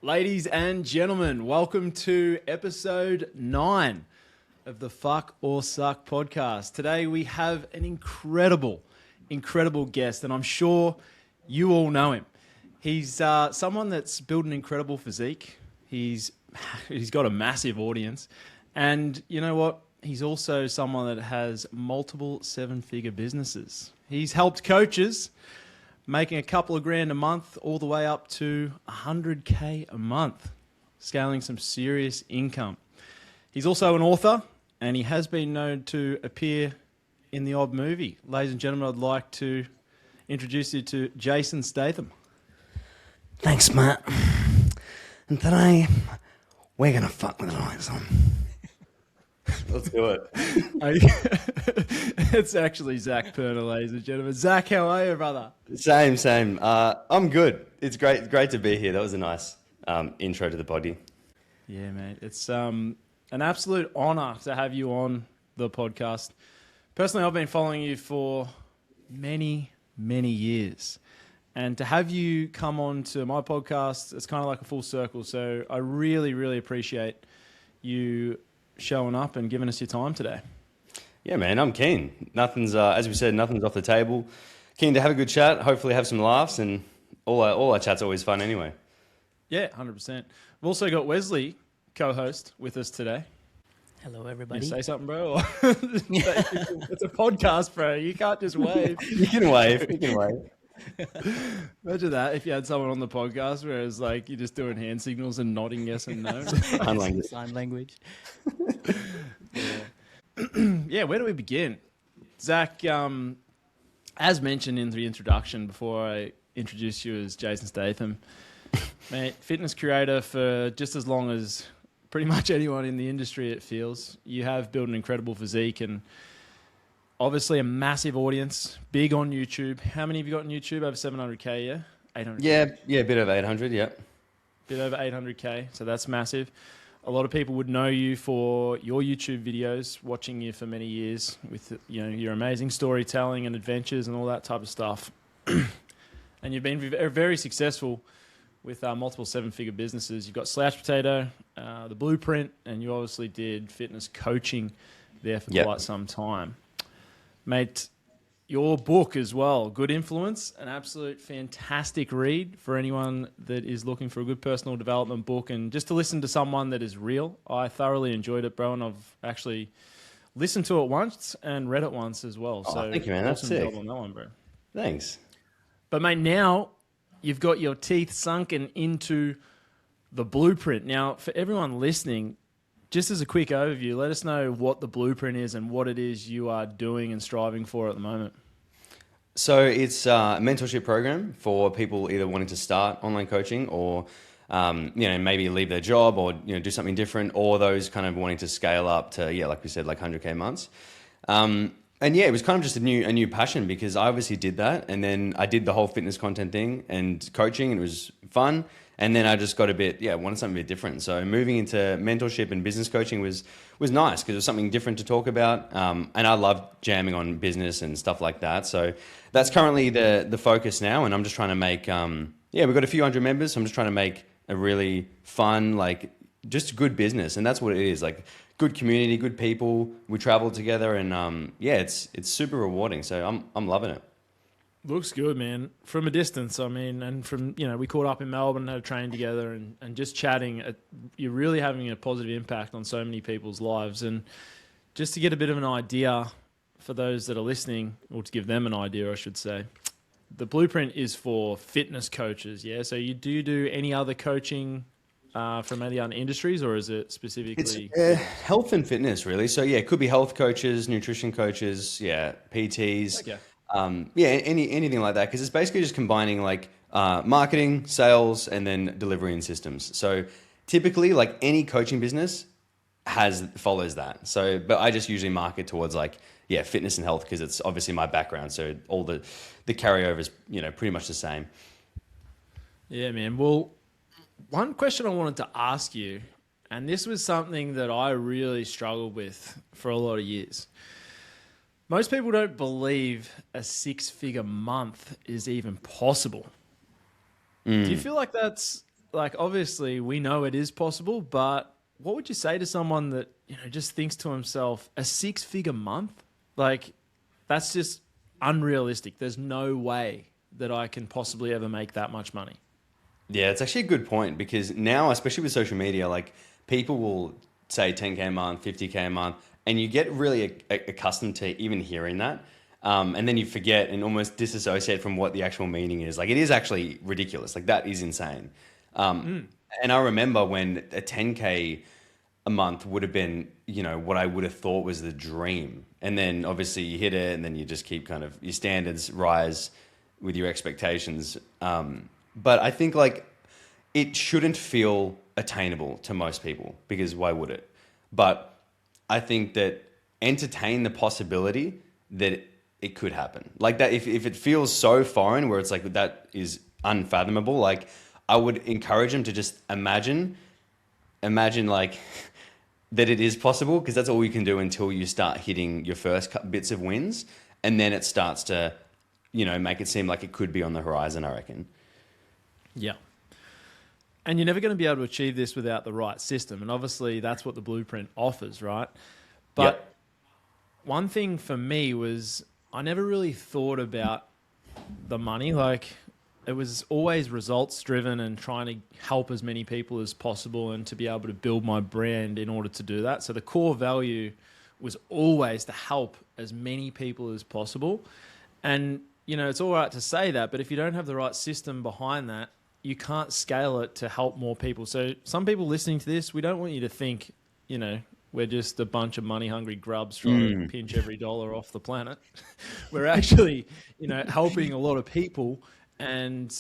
Ladies and gentlemen, welcome to episode 9 of the Fuck or Suck podcast. Today we have an incredible guest, and I'm sure you all know him. He's someone that's built an incredible physique. He's got a massive audience, and you know what? He's also someone that has multiple seven-figure businesses. He's helped coaches making a couple of grand a month all the way up to 100K a month, scaling some serious income. He's also an author, and he has been known to appear in the odd movie. Ladies and gentlemen, I'd like to introduce you to Jason Statham. Thanks, Matt. And today, we're going to fuck with the lights on. Let's do it. It's actually Zac Perna, ladies and gentlemen. Zac, how are you, brother? Same. I'm good. It's great to be here. That was a nice intro to the body. Yeah, mate. It's an absolute honor to have you on the podcast. Personally, I've been following you for many years. And to have you come on to my podcast, it's kind of like a full circle. So I really appreciate you showing up and giving us your time today. Yeah, man, I'm keen. Nothing's, as we said, nothing's off the table. Keen to have a good chat, hopefully have some laughs, and all our chat's always fun anyway. Yeah, 100%. We've also got Wesley, co-host, with us today. Hello, everybody. You say something, bro? It's a podcast, bro. You can't just wave. You can wave. Imagine that if you had someone on the podcast where it's like you're just doing hand signals and nodding yes and no. Sign language. Yeah, where do we begin? Zac, as mentioned in the introduction before I introduce you as Jason Statham, mate, fitness creator for just as long as pretty much anyone in the industry, it feels. You have built an incredible physique and obviously a massive audience, big on YouTube. How many have you got on YouTube? Over 700K, yeah? 800K? Yeah, a bit over 800, yeah. Bit over 800K, so that's massive. A lot of people would know you for your YouTube videos, watching you for many years with your amazing storytelling and adventures and all that type of stuff. And you've been very successful with multiple seven-figure businesses. You've got Slouch Potato, The Blueprint, and you obviously did fitness coaching there for quite some time. Mate, your book as well, Good Influence, an absolute fantastic read for anyone that is looking for a good personal development book and just to listen to someone that is real. I thoroughly enjoyed it, bro, and I've actually listened to it once and read it once as well. So thank you, man. That's sick. Job on that one, bro. Thanks. But, mate, now you've got your teeth sunken into the blueprint. Now, for everyone listening, just as a quick overview, let us know what the blueprint is and what it is you are doing and striving for at the moment. So it's a mentorship program for people either wanting to start online coaching or, maybe leave their job or, do something different, or those kind of wanting to scale up to, like we said, like 100K months. And it was kind of just a new passion because I obviously did that. And then I did the whole fitness content thing and coaching, and it was fun. And then I just got wanted something a bit different. So moving into mentorship and business coaching was nice because it was something different to talk about. And I love jamming on business and stuff like that. So that's currently the focus now. And I'm just trying to make, we've got a few hundred members. So I'm just trying to make a really fun, just good business. And that's what it is, good community, good people. We travel together and it's super rewarding. So I'm loving it. Looks good, man. From a distance, I mean, and from, we caught up in Melbourne, had a train together and just chatting, you're really having a positive impact on so many people's lives. And just to get a bit of an idea for those that are listening, or to give them an idea, I should say, the blueprint is for fitness coaches, yeah? So you do any other coaching from any other industries, or is it specifically? It's health and fitness, really. So, it could be health coaches, nutrition coaches, PTs. Okay. Anything like that, because it's basically just combining marketing, sales, and then delivery and systems. So typically, any coaching business follows that. So, but I just usually market towards fitness and health because it's obviously my background. So all the carryover is pretty much the same. Yeah, man. Well, one question I wanted to ask you, and this was something that I really struggled with for a lot of years. Most people don't believe a six-figure month is even possible. Do you feel like that's like obviously we know it is possible, but what would you say to someone that, just thinks to himself, a 6-figure month? Like, that's just unrealistic. There's no way that I can possibly ever make that much money. Yeah, it's actually a good point, because now, especially with social media, like people will say 10K a month, 50K a month, and you get really accustomed to even hearing that. And then you forget and almost disassociate from what the actual meaning is. Like, it is actually ridiculous. Like, that is insane. And I remember when a 10K a month would have been, what I would have thought was the dream. And then obviously you hit it, and then you just keep your standards rise with your expectations. But I think like it shouldn't feel attainable to most people, because why would it? But I think that entertain the possibility that it could happen. Like that, if it feels so foreign where it's like that is unfathomable, like I would encourage them to just imagine like that it is possible, because that's all you can do until you start hitting your first bits of wins, and then it starts to, make it seem like it could be on the horizon, I reckon. Yeah. And you're never going to be able to achieve this without the right system. And obviously that's what the blueprint offers, right? But one thing for me was I never really thought about the money. Like, it was always results driven and trying to help as many people as possible and to be able to build my brand in order to do that. So the core value was always to help as many people as possible. And, it's all right to say that, but if you don't have the right system behind that, you can't scale it to help more people. So some people listening to this, we don't want you to think, we're just a bunch of money-hungry grubs trying to pinch every dollar off the planet. We're actually, helping a lot of people. And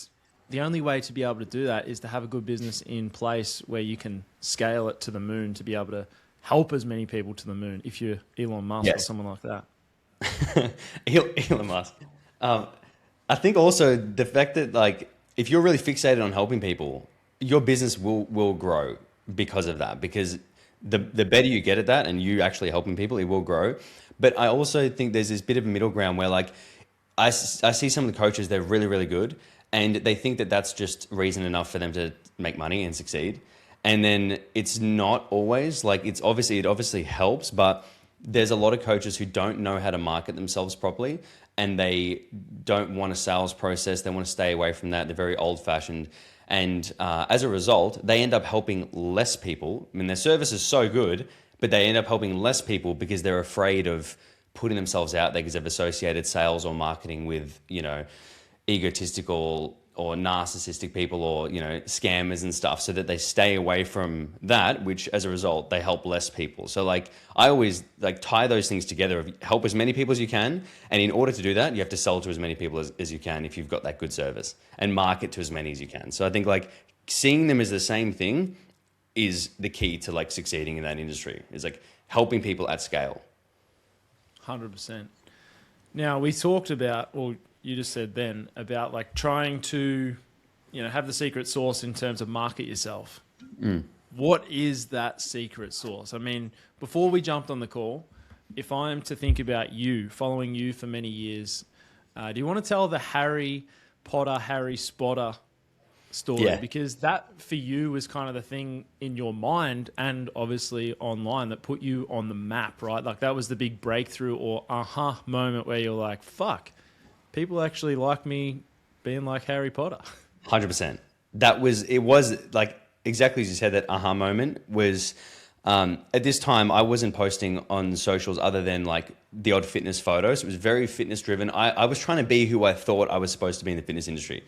the only way to be able to do that is to have a good business in place where you can scale it to the moon to be able to help as many people to the moon. If you're Elon Musk or someone like that. Elon Musk. I think also the fact that like, if you're really fixated on helping people, your business will grow because of that. Because the better you get at that and you actually helping people, it will grow. But I also think there's this bit of a middle ground where like I see some of the coaches, they're really, really good, and they think that that's just reason enough for them to make money and succeed. And then it's not always. Like, it obviously helps, but there's a lot of coaches who don't know how to market themselves properly, and they don't want a sales process. They want to stay away from that. They're very old fashioned. And as a result, they end up helping less people. I mean, their service is so good, but they end up helping less people because they're afraid of putting themselves out there, because they've associated sales or marketing with, egotistical or narcissistic people or, scammers and stuff, so that they stay away from that, which as a result, they help less people. So like, I always like tie those things together, help as many people as you can. And in order to do that, you have to sell to as many people as you can if you've got that good service, and market to as many as you can. So I think like seeing them as the same thing is the key to like succeeding in that industry, is like helping people at scale. 100%. Now, we talked about, or you just said then, about like trying to, have the secret sauce in terms of market yourself. What is that secret sauce? I mean, before we jumped on the call, if I'm to think about you, following you for many years, do you want to tell the Harry Potter, Harry Spotter story? Yeah. Because that for you was kind of the thing in your mind and obviously online that put you on the map, right? Like that was the big breakthrough or aha moment where you're like, fuck, people actually like me being like Harry Potter. 100%. It was like exactly as you said, that aha moment was at this time I wasn't posting on socials other than like the odd fitness photos. It was very fitness driven. I was trying to be who I thought I was supposed to be in the fitness industry.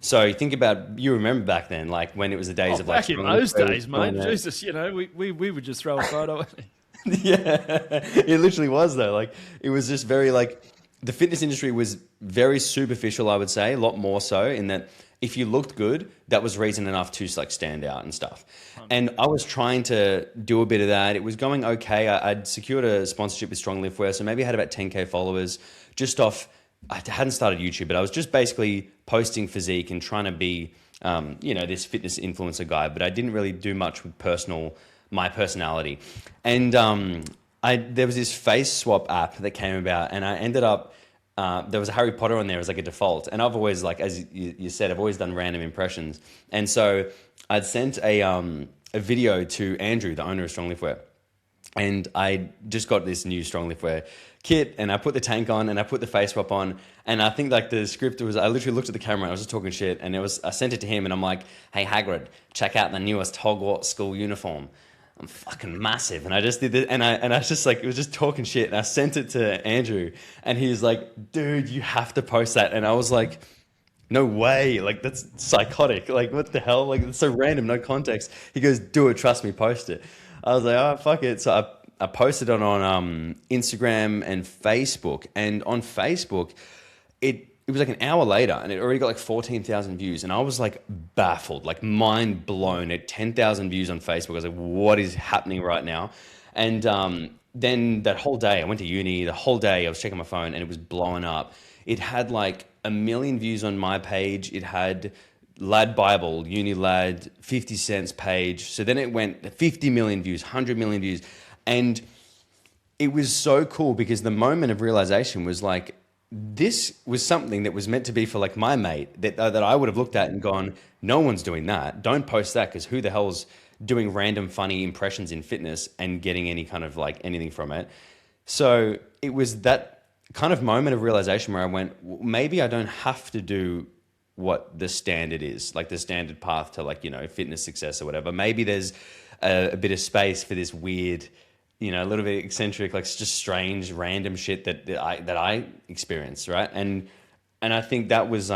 So you think about, you remember back then, like when it was the days of like... Back in those days, mate, Jesus, we would just throw a photo at it. Yeah, it literally was though. Like it was just very like, the fitness industry was very superficial, I would say, a lot more so in that if you looked good, that was reason enough to like stand out and stuff. And I was trying to do a bit of that. It was going okay. I'd secured a sponsorship with Strong Liftwear, so maybe I had about 10K followers just off. I hadn't started YouTube, but I was just basically posting physique and trying to be, this fitness influencer guy, but I didn't really do much with my personality. And there was this face swap app that came about, and I ended up, there was a Harry Potter on there as like a default. And I've always, like, as you said, I've always done random impressions. And so I'd sent a video to Andrew, the owner of Strong Liftwear. And I just got this new Strong Liftwear kit, and I put the tank on, and I put the face swap on, and I think like the script was, I literally looked at the camera, and I was just talking shit, and I sent it to him, and I'm like, hey Hagrid, check out the newest Hogwarts school uniform. I'm fucking massive, and I just did it, and I just like, it was just talking shit, and I sent it to Andrew, and he was like, dude, you have to post that, and I was like, no way, like that's psychotic, like what the hell, like it's so random, no context. He goes, do it, trust me, post it. I was like, oh, fuck it. So I posted it on Instagram and Facebook. And on Facebook, it was like an hour later and it already got like 14,000 views. And I was like baffled, like mind blown at 10,000 views on Facebook. I was like, what is happening right now? And then that whole day, I went to uni. The whole day I was checking my phone and it was blowing up. It had like 1 million views on my page. It had Lad Bible, Uni Lad, 50 Cent's page. So then it went 50 million views, 100 million views. And it was so cool because the moment of realization was like, this was something that was meant to be for like my mate that I would have looked at and gone, no one's doing that. Don't post that because who the hell's doing random funny impressions in fitness and getting any kind of like anything from it. So it was that kind of moment of realization where I went, well, maybe I don't have to do what the standard is, like the standard path to like, you know, fitness success or whatever. Maybe there's a bit of space for this weird, you know, a little bit eccentric, like just strange, random shit that I experience, right? And I think that was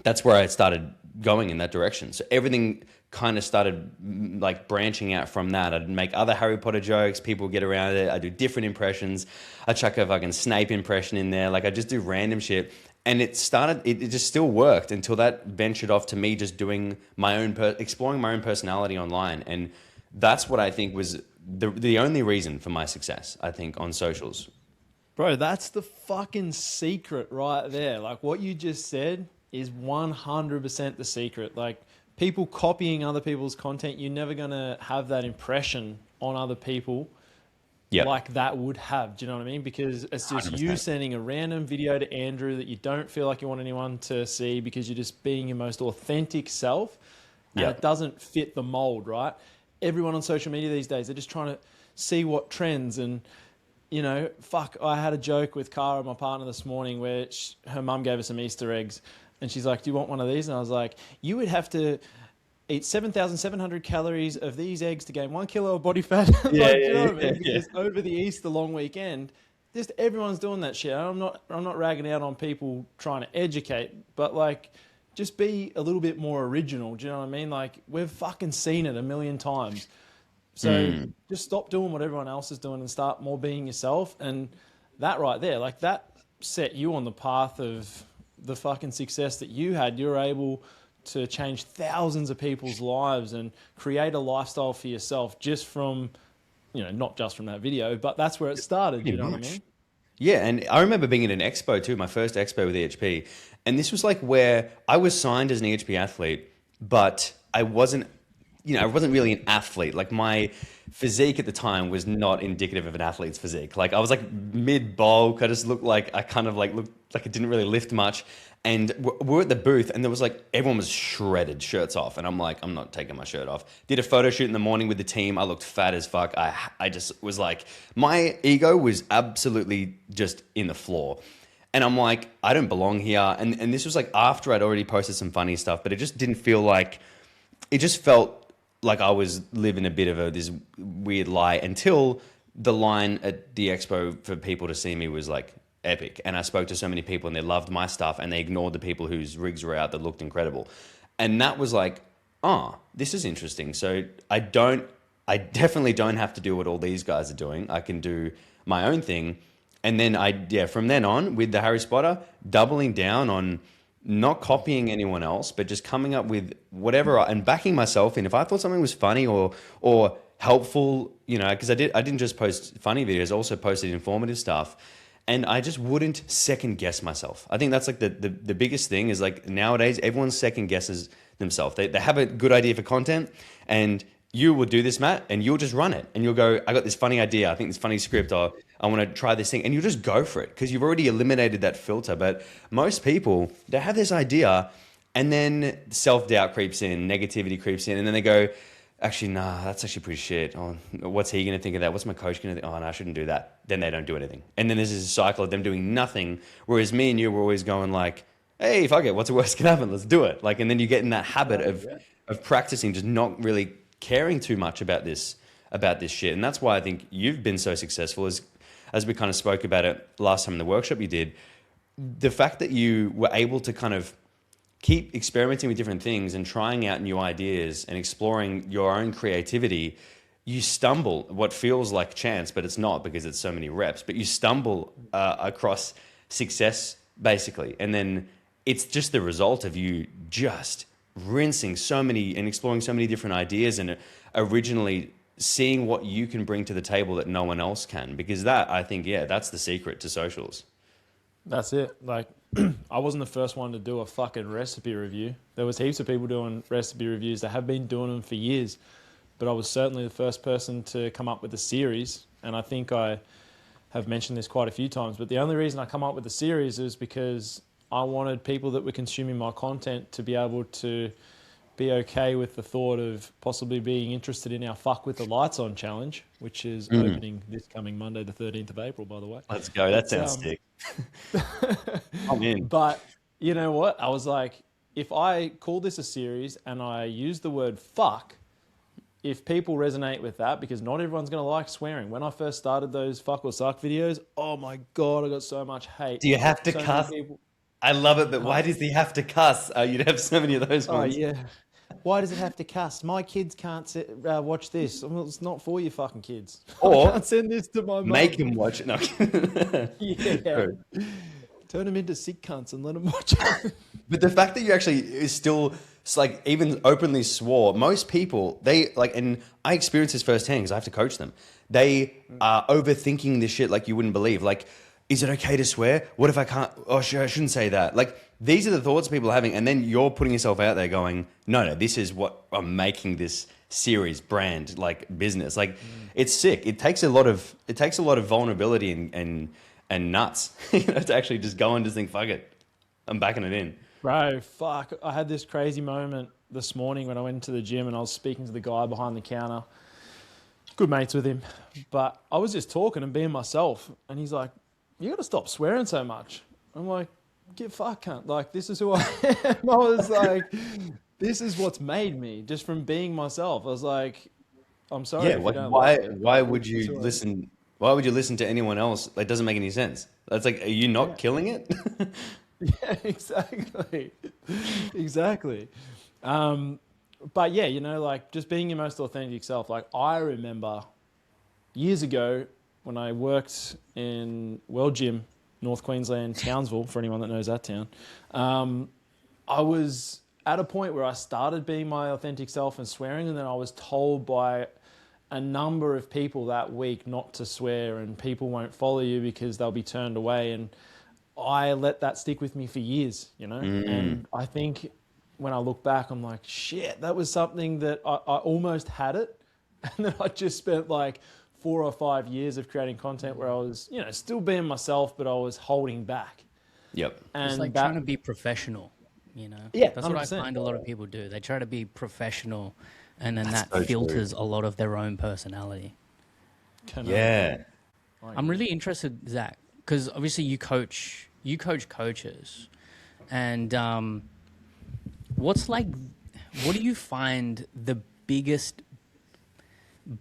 that's where I started going in that direction. So everything kind of started like branching out from that. I'd make other Harry Potter jokes, people would get around it. I do different impressions. I chuck a fucking Snape impression in there. Like I just do random shit. And it just still worked until that ventured off to me just doing my own, exploring my own personality online. And that's what I think was the only reason for my success, I think, on socials. Bro, that's the fucking secret right there. Like what you just said is 100% the secret. Like people copying other people's content, you're never going to have that impression on other people. Yep. Like that would have, do you know what I mean? Because it's just 100%. You sending a random video to Andrew that you don't feel like you want anyone to see because you're just being your most authentic self and It doesn't fit the mold, right? Everyone on social media these days, they're just trying to see what trends and, you know, fuck, I had a joke with Cara, my partner, this morning where her mum gave us some Easter eggs and she's like, do you want one of these? And I was like, you would have to eat 7,700 calories of these eggs to gain 1 kilo of body fat. Like, you know what I mean? Because over the Easter long weekend, just everyone's doing that shit. I'm not ragging out on people trying to educate, but like, just be a little bit more original. Do you know what I mean? Like we've fucking seen it 1 million times. So just stop doing what everyone else is doing and start more being yourself. And that right there, like that set you on the path of the fucking success that you had. You're able to change thousands of people's lives and create a lifestyle for yourself just from, you know, not just from that video, but that's where it started. You know what I mean? Yeah. And I remember being at an expo too, my first expo with EHP. And this was like where I was signed as an EHP athlete, but I wasn't really an athlete. Like my physique at the time was not indicative of an athlete's physique. Like I was like mid bulk. I just looked like I looked like I didn't really lift much. And we're at the booth and there was like, everyone was shredded, shirts off. And I'm like, I'm not taking my shirt off. Did a photo shoot in the morning with the team. I looked fat as fuck. I just was like, my ego was absolutely just in the floor. And I'm like, I don't belong here. And this was like after I'd already posted some funny stuff, but it just didn't feel like, it just felt like I was living a bit of this weird lie until the line at the expo for people to see me was like epic. And I spoke to so many people and they loved my stuff and they ignored the people whose rigs were out that looked incredible. And that was like, oh, this is interesting. So I definitely don't have to do what all these guys are doing. I can do my own thing. And then from then on with the Harry Spotter, doubling down on not copying anyone else, but just coming up with whatever and backing myself in. If I thought something was funny or helpful, you know, because I didn't just post funny videos, I also posted informative stuff. And I just wouldn't second guess myself. I think that's like the biggest thing is like nowadays everyone second guesses themselves. They have a good idea for content and you will do this, Matt, and you'll just run it. And you'll go, I got this funny idea. I think this funny script, or I want to try this thing. And you'll just go for it because you've already eliminated that filter. But most people, they have this idea And then self-doubt creeps in, negativity creeps in, and then they go, actually, nah, that's actually pretty shit. Oh, what's he going to think of that? What's my coach going to think? Oh, no, I shouldn't do that. Then they don't do anything. And then there's this cycle of them doing nothing, whereas me and you were always going like, hey, fuck it, what's the worst can happen? Let's do it. Like, and then you get in that habit of practicing, just not really caring too much about this shit. And that's why I think you've been so successful, as we kind of spoke about it last time in the workshop you did. The fact that you were able to kind of keep experimenting with different things and trying out new ideas and exploring your own creativity, you stumble what feels like chance, but it's not, because it's so many reps, but you stumble across success basically. And then it's just the result of you just rinsing so many and exploring so many different ideas and originally seeing what you can bring to the table that no one else can. Because that, I think, that's the secret to socials. That's it. Like, I wasn't the first one to do a fucking recipe review. There was heaps of people doing recipe reviews that have been doing them for years, but I was certainly the first person to come up with a series. And I think I have mentioned this quite a few times, but the only reason I come up with the series is because I wanted people that were consuming my content to be able to be okay with the thought of possibly being interested in our Fuck with the Lights On challenge, which is opening this coming Monday, the 13th of April, by the way. Let's go. That sounds sick. I'm in. But you know what? I was like, if I call this a series and I use the word fuck, if people resonate with that, because not everyone's going to like swearing. When I first started those fuck or suck videos, oh my God, I got so much hate. Do you have to cuss? I love it, but why does he have to cuss? You'd have so many of those ones. Oh, yeah. Why does it have to cuss? My kids can't watch this. Well, it's not for your fucking kids. Or I can't send this to my mum. Make him watch it. No. Yeah. Turn them into sick cunts and let them watch it. But the fact that you actually is still like even openly swore, most people, they like, and I experienced this firsthand because I have to coach them. They are overthinking this shit like you wouldn't believe. Like, is it okay to swear? What if I can't? Oh, I shouldn't say that. Like, these are the thoughts people are having, and then you're putting yourself out there going, no, this is what I'm making this series, brand, like business. Like, it's sick. It takes a lot of vulnerability and nuts, to actually just go and just think, fuck it, I'm backing it in. Bro, fuck. I had this crazy moment this morning when I went to the gym and I was speaking to the guy behind the counter. Good mates with him, but I was just talking and being myself, and he's like, you got to stop swearing so much. I'm like, get fucked, cunt. Like, this is who I am. I was like, this is what's made me, just from being myself. I was like, I'm sorry. Yeah, why would you listen? Why would you listen to anyone else? It doesn't make any sense. That's like, are you not killing it? Yeah, exactly. Exactly. But yeah, like just being your most authentic self. Like, I remember years ago when I worked in World Gym, North Queensland, Townsville, for anyone that knows that town. I was at a point where I started being my authentic self and swearing, and then I was told by a number of people that week not to swear, and people won't follow you because they'll be turned away. And I let that stick with me for years, And I think when I look back, I'm like, shit, that was something that I almost had it. And then I just spent like 4 or 5 years of creating content where I was, still being myself, but I was holding back. Yep. And it's like trying to be professional, Yeah, that's 100%. What I find a lot of people do. They try to be professional, and then that so filters a lot of their own personality. Yeah. I'm really interested, Zach, because obviously you coach coaches, and what do you find the biggest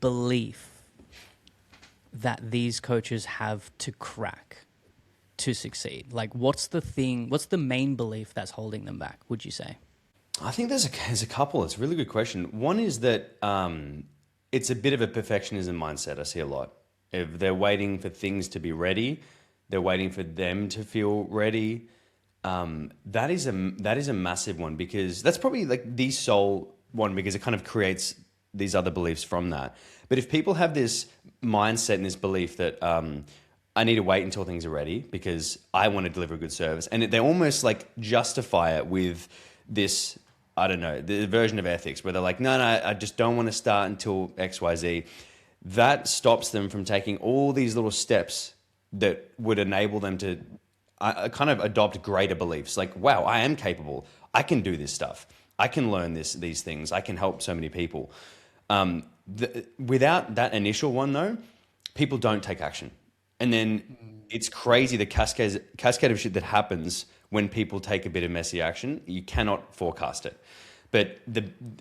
belief that these coaches have to crack to succeed? Like, what's the main belief that's holding them back, would you say? I think there's a couple. It's a really good question. One is that it's a bit of a perfectionism mindset. I see a lot. If they're waiting for things to be ready, they're waiting for them to feel ready. That is a massive one, because that's probably like the sole one, because it kind of creates these other beliefs from that. But if people have this mindset and this belief that I need to wait until things are ready because I want to deliver a good service, and they almost like justify it with this, I don't know, the version of ethics where they're like, no, I just don't want to start until XYZ. That stops them from taking all these little steps that would enable them to kind of adopt greater beliefs. Like, wow, I am capable. I can do this stuff. I can learn these things. I can help so many people. Without that initial one though, people don't take action. And then it's crazy the cascade of shit that happens when people take a bit of messy action. You cannot forecast it. But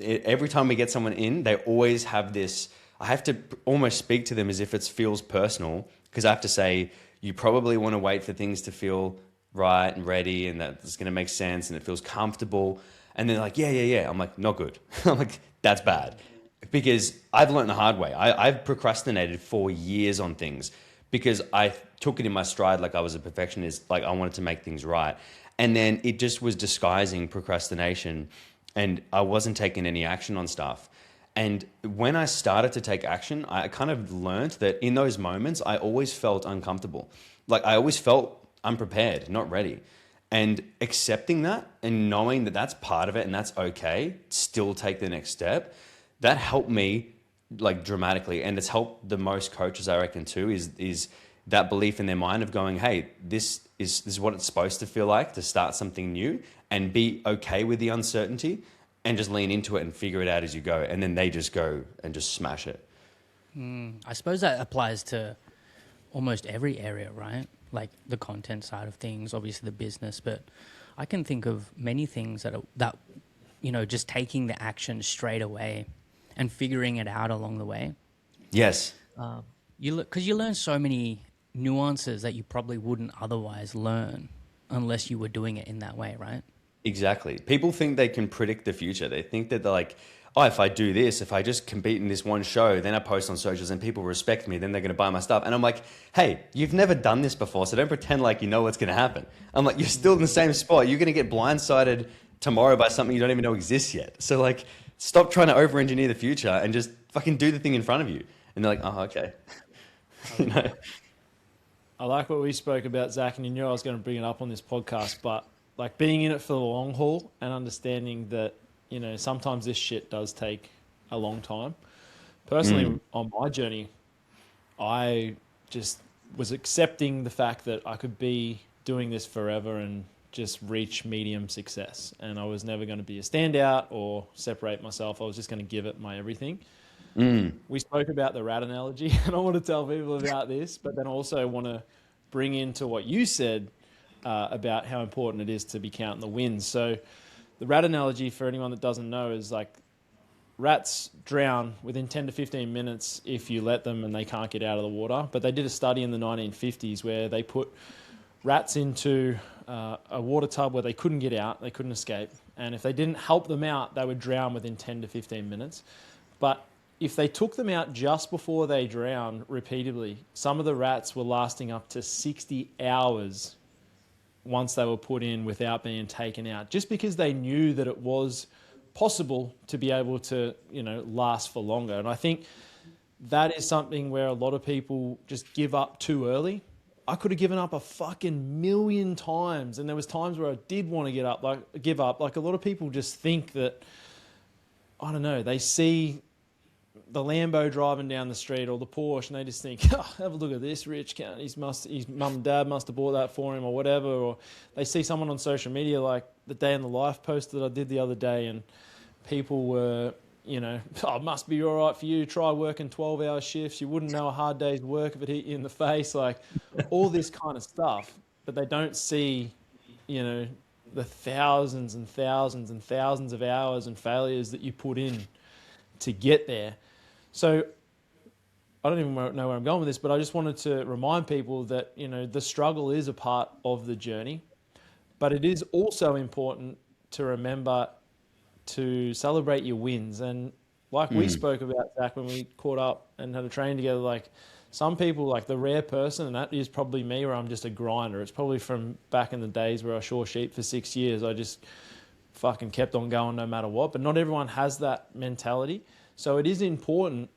every time we get someone in, they always have this, I have to almost speak to them as if it feels personal, because I have to say, you probably want to wait for things to feel right and ready and that it's going to make sense and it feels comfortable. And they're like, yeah. I'm like, not good. I'm like, that's bad. Because I've learned the hard way. I've procrastinated for years on things because I took it in my stride like I was a perfectionist, like I wanted to make things right. And then it just was disguising procrastination and I wasn't taking any action on stuff. And when I started to take action, I kind of learned that in those moments, I always felt uncomfortable. Like I always felt unprepared, not ready. And accepting that and knowing that that's part of it and that's okay, still take the next step, that helped me like dramatically. And it's helped the most coaches, I reckon, too, is that belief in their mind of going, hey, this is what it's supposed to feel like to start something new and be okay with the uncertainty and just lean into it and figure it out as you go. And then they just go and just smash it. I suppose that applies to almost every area, right? Like the content side of things, obviously the business, but I can think of many things that just taking the action straight away and figuring it out along the way. Yes. Because you learn so many nuances that you probably wouldn't otherwise learn unless you were doing it in that way, right? Exactly. People think they can predict the future. They think that they're like, oh, if I do this, if I just compete in this one show, then I post on socials and people respect me, then they're going to buy my stuff. And I'm like, hey, you've never done this before, so don't pretend like you know what's going to happen. I'm like, you're still in the same spot. You're going to get blindsided tomorrow by something you don't even know exists yet. So like, stop trying to over-engineer the future and just fucking do the thing in front of you. And they're like, oh, okay. I like what we spoke about, Zach, and you knew I was going to bring it up on this podcast, but like being in it for the long haul and understanding that, sometimes this shit does take a long time. Personally, on my journey, I just was accepting the fact that I could be doing this forever and just reach medium success. And I was never going to be a standout or separate myself. I was just going to give it my everything. We spoke about the rat analogy, and I want to tell people about this, but then also want to bring into what you said about how important it is to be counting the wins. So the rat analogy, for anyone that doesn't know, is like rats drown within 10 to 15 minutes if you let them and they can't get out of the water. But they did a study in the 1950s where they put rats into a water tub where they couldn't get out, they couldn't escape. And if they didn't help them out, they would drown within 10 to 15 minutes. But if they took them out just before they drowned repeatedly, some of the rats were lasting up to 60 hours once they were put in without being taken out, just because they knew that it was possible to be able to, last for longer. And I think that is something where a lot of people just give up too early. I could have given up a fucking million times, and there was times where I did want to give up. Like a lot of people just think that, I don't know, they see the Lambo driving down the street or the Porsche and they just think, oh, have a look at this rich cunt. His mum and dad must have bought that for him or whatever. Or they see someone on social media like the Day in the Life post that I did the other day, and people were, oh, it must be all right for you. Try working 12-hour shifts. You wouldn't know a hard day's work if it hit you in the face. Like all this kind of stuff. But they don't see, the thousands and thousands and thousands of hours and failures that you put in to get there. So I don't even know where I'm going with this, but I just wanted to remind people that, the struggle is a part of the journey, but it is also important to remember to celebrate your wins. And like we spoke about, Zach, when we caught up and had a training together, like some people, like the rare person, and that is probably me, where I'm just a grinder. It's probably from back in the days where I shore sheep for 6 years. I just fucking kept on going no matter what, but not everyone has that mentality. So it is important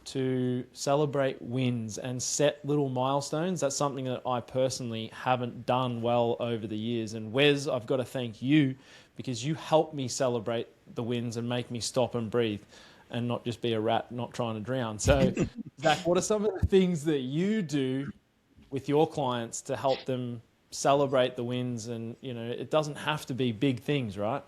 to celebrate wins and set little milestones. That's something that I personally haven't done well over the years. And Wes, I've got to thank you because you helped me celebrate the wins and make me stop and breathe and not just be a rat not trying to drown. So, Zach, what are some of the things that you do with your clients to help them celebrate the wins? And, it doesn't have to be big things, right?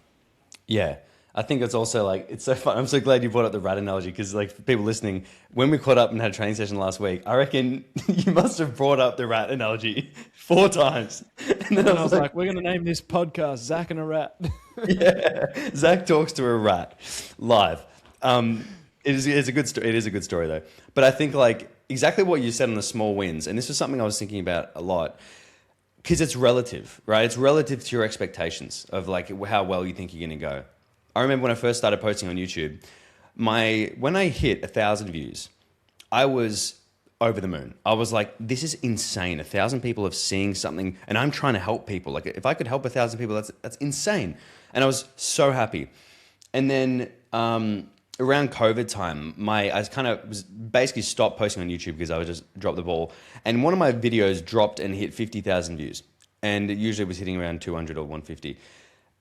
Yeah. I think it's also like, it's so fun. I'm so glad you brought up the rat analogy because, like, for people listening, when we caught up and had a training session last week, I reckon you must have brought up the rat analogy 4 times. And then And I was like, we're going to name this podcast Zach and a Rat. yeah, Zach talks to a rat live. It's a good story. It is a good story though. But I think like exactly what you said on the small wins, and this was something I was thinking about a lot because it's relative, right? It's relative to your expectations of like how well you think you're going to go. I remember when I first started posting on YouTube, when I hit 1,000 views, I was over the moon. I was like, this is insane. 1,000 people are seeing something and I'm trying to help people. Like if I could help 1,000 people, that's insane. And I was so happy. And then around COVID time, I kind of was basically stopped posting on YouTube because I would just drop the ball. And one of my videos dropped and hit 50,000 views. And it usually was hitting around 200 or 150.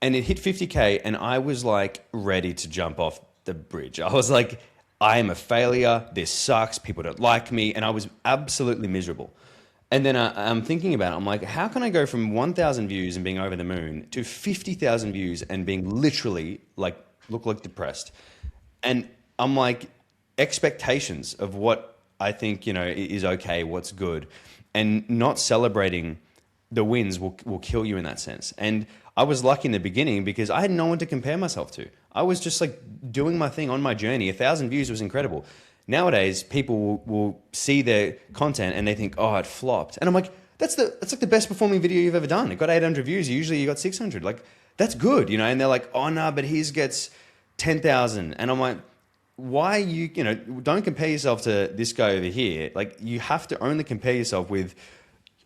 And it hit 50K and I was like ready to jump off the bridge. I was like, I am a failure. This sucks. People don't like me. And I was absolutely miserable. And then I'm thinking about it. I'm like, how can I go from 1,000 views and being over the moon to 50,000 views and being literally like, look like depressed? And I'm like, expectations of what I think, is okay, what's good, and not celebrating the wins will kill you in that sense. And I was lucky in the beginning because I had no one to compare myself to. I was just like doing my thing on my journey. 1,000 views was incredible. Nowadays, people will see their content and they think, oh, it flopped. And I'm like, that's like the best performing video you've ever done. It got 800 views. Usually you got 600. Like, that's good, And they're like, oh, no, but his gets 10,000. And I'm like, why don't compare yourself to this guy over here. Like, you have to only compare yourself with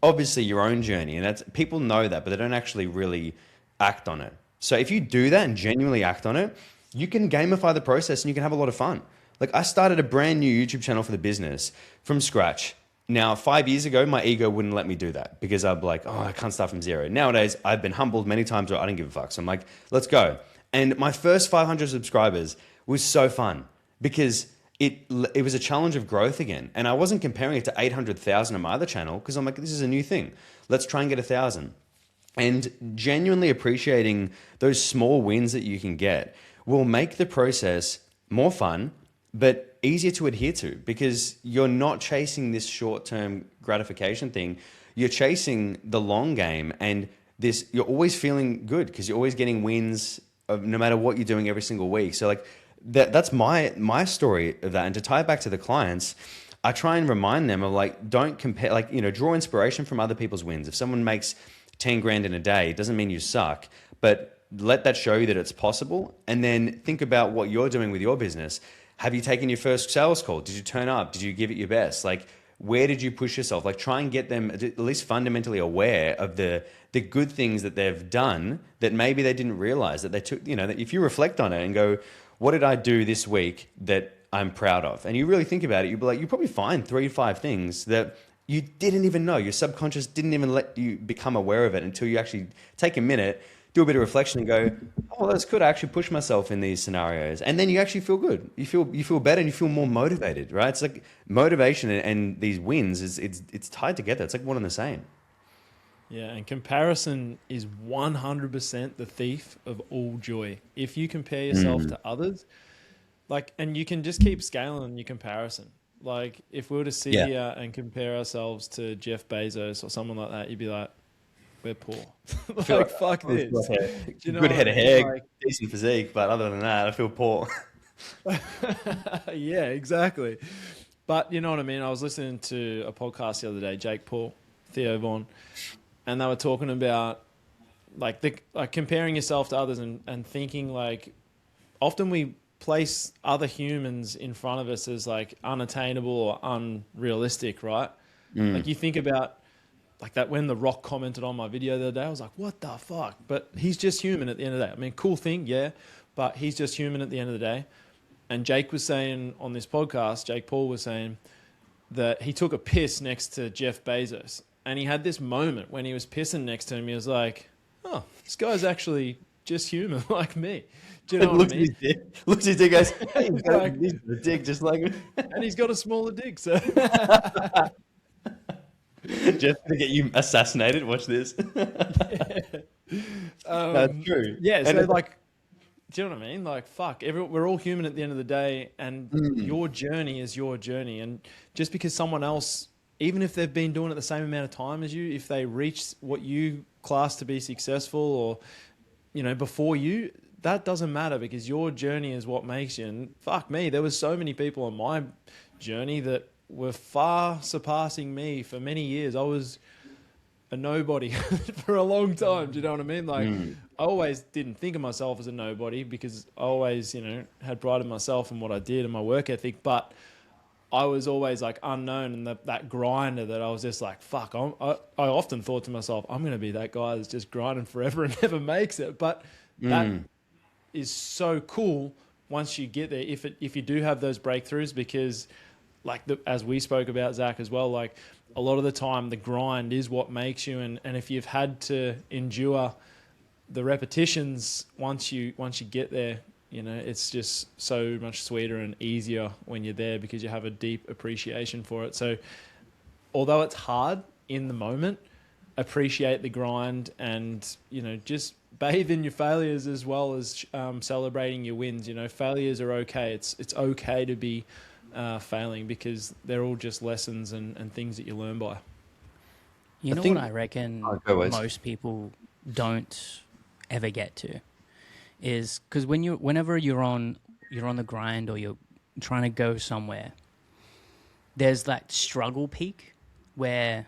obviously your own journey. And that's, people know that, but they don't actually really act on it. So if you do that and genuinely act on it, you can gamify the process and you can have a lot of fun. Like, I started a brand new YouTube channel for the business from scratch. Now, 5 years ago, my ego wouldn't let me do that because I'd be like, oh, I can't start from zero. Nowadays, I've been humbled many times where I don't give a fuck. So I'm like, let's go. And my first 500 subscribers was so fun because it was a challenge of growth again. And I wasn't comparing it to 800,000 on my other channel because I'm like, this is a new thing. Let's try and get 1,000. And genuinely appreciating those small wins that you can get will make the process more fun, but easier to adhere to because you're not chasing this short-term gratification thing. You're chasing the long game, and you're always feeling good because you're always getting wins of no matter what you're doing every single week. So like that's my story of that. And to tie it back to the clients, I try and remind them of like, don't compare, like, draw inspiration from other people's wins. If someone makes 10 grand in a day, it doesn't mean you suck, but let that show you that it's possible. And then think about what you're doing with your business. Have you taken your first sales call? Did you turn up? Did you give it your best? Like, where did you push yourself? Like, try and get them at least fundamentally aware of the good things that they've done that maybe they didn't realize that they took, that if you reflect on it and go, what did I do this week that I'm proud of? And you really think about it, you'll be like, you probably find 3 to 5 things that you didn't even know. Your subconscious didn't even let you become aware of it until you actually take a minute, do a bit of reflection and go, oh, that's good. I actually push myself in these scenarios. And then you actually feel good. You feel better and you feel more motivated, right? It's like motivation and these wins it's tied together. It's like one and the same. Yeah, and comparison is 100% the thief of all joy. If you compare yourself to others, and you can just keep scaling your comparison. Like, if we were to sit here and compare ourselves to Jeff Bezos or someone like that, you'd be like, we're poor. Fuck this. Good head of hair, decent physique, but other than that, I feel poor. Yeah, exactly. But you know what I mean? I was listening to a podcast the other day, Jake Paul, Theo Von, and they were talking about comparing yourself to others and thinking like, often we place other humans in front of us as like unattainable or unrealistic, right? Like, you think about like that when The Rock commented on my video the other day, I was like, what the fuck? But he's just human at the end of the day. I mean, cool thing, yeah, but he's just human at the end of the day. And Jake was saying on this podcast, Jake Paul was saying that he took a piss next to Jeff Bezos. And he had this moment when he was pissing next to him. He was like, oh, this guy's actually just human like me. Do you know what I mean? Looks at his dick, goes, hey, he's got a dick just like me. And he's got a smaller dick, so... Just to get you assassinated, watch this. Yeah. That's true. Yeah, so Do you know what I mean? Like, fuck, we're all human at the end of the day, and your journey is your journey. And just because someone else, even if they've been doing it the same amount of time as you, if they reach what you class to be successful or, you know, before you, that doesn't matter, because your journey is what makes you. And fuck me, there was so many people on my journey that were far surpassing me for many years. I was a nobody for a long time. Do you know what I mean? Like, I always didn't think of myself as a nobody, because I always, you know, had pride in myself and what I did and my work ethic. But I was always like unknown, and that grinder that I was just like, fuck. I often thought to myself, I'm going to be that guy that's just grinding forever and never makes it. But that is so cool once you get there, if you do have those breakthroughs, because like as we spoke about, Zach, as well, like a lot of the time the grind is what makes you. And if you've had to endure the repetitions, once you get there, you know, it's just so much sweeter and easier when you're there, because you have a deep appreciation for it. So although it's hard in the moment, appreciate the grind, and, you know, just bathe in your failures as well as celebrating your wins. You know, failures are okay. It's okay to be failing, because they're all just lessons and things that you learn by. You know what I reckon most people don't ever get to is, because whenever you're on the grind or you're trying to go somewhere, there's that struggle peak where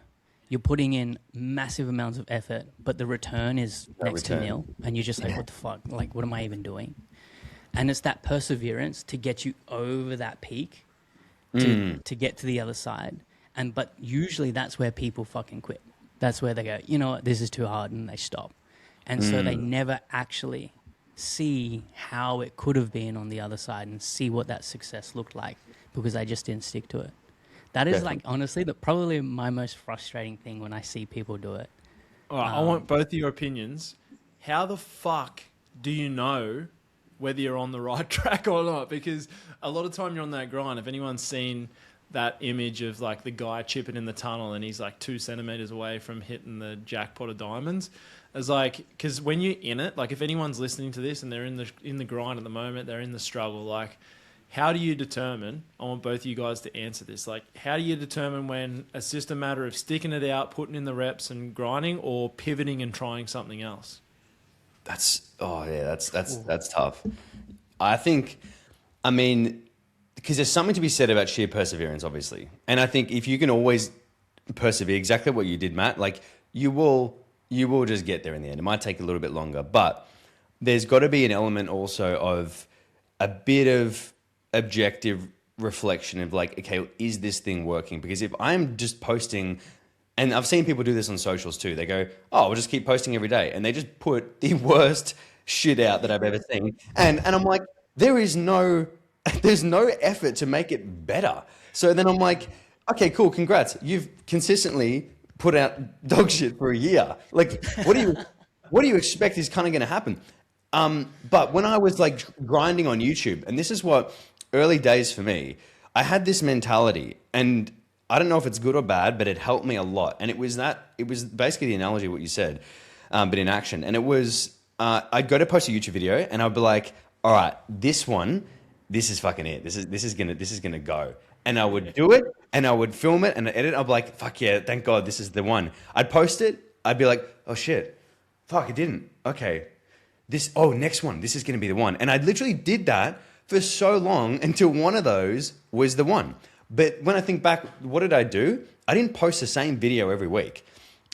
you're putting in massive amounts of effort, but the return is next to nil, and you're just like, what the fuck? Like, what am I even doing? And it's that perseverance to get you over that peak to get to the other side. But usually that's where people fucking quit. That's where they go, you know what, this is too hard, and they stop. And so they never actually see how it could have been on the other side and see what that success looked like, because they just didn't stick to it. That is like, honestly, probably my most frustrating thing when I see people do it. All right, I want both of your opinions. How the fuck do you know whether you're on the right track or not? Because a lot of time you're on that grind. If anyone's seen that image of like the guy chipping in the tunnel and he's like 2 centimeters away from hitting the jackpot of diamonds, it's like, because when you're in it, like if anyone's listening to this and they're in the grind at the moment, they're in the struggle, like, how do you determine, I want both of you guys to answer this, like, how do you determine when it's just a matter of sticking it out, putting in the reps and grinding, or pivoting and trying something else? That's tough. I think, I mean, because there's something to be said about sheer perseverance, obviously. And I think if you can always persevere, exactly what you did, Matt, like you will just get there in the end. It might take a little bit longer, but there's got to be an element also of a bit of objective reflection of like, okay, is this thing working? Because if I'm just posting, and I've seen people do this on socials too, they go, oh, we'll just keep posting every day. And they just put the worst shit out that I've ever seen. And I'm like, there's no effort to make it better. So then I'm like, okay, cool, congrats. You've consistently put out dog shit for a year. Like, what do you expect is kind of going to happen? But when I was like grinding on YouTube, and this is what early days for me, I had this mentality, and I don't know if it's good or bad, but it helped me a lot. And it was basically the analogy of what you said, but in action. And it was, I'd go to post a YouTube video and I'd be like, all right, this is fucking it. This is gonna go. And I would do it, and I would film it and edit. I'd be like, fuck yeah, thank God this is the one. I'd post it. I'd be like, oh shit, fuck, it didn't. Okay, next one. This is gonna be the one. And I literally did that for so long until one of those was the one. But when I think back, what did I do? I didn't post the same video every week.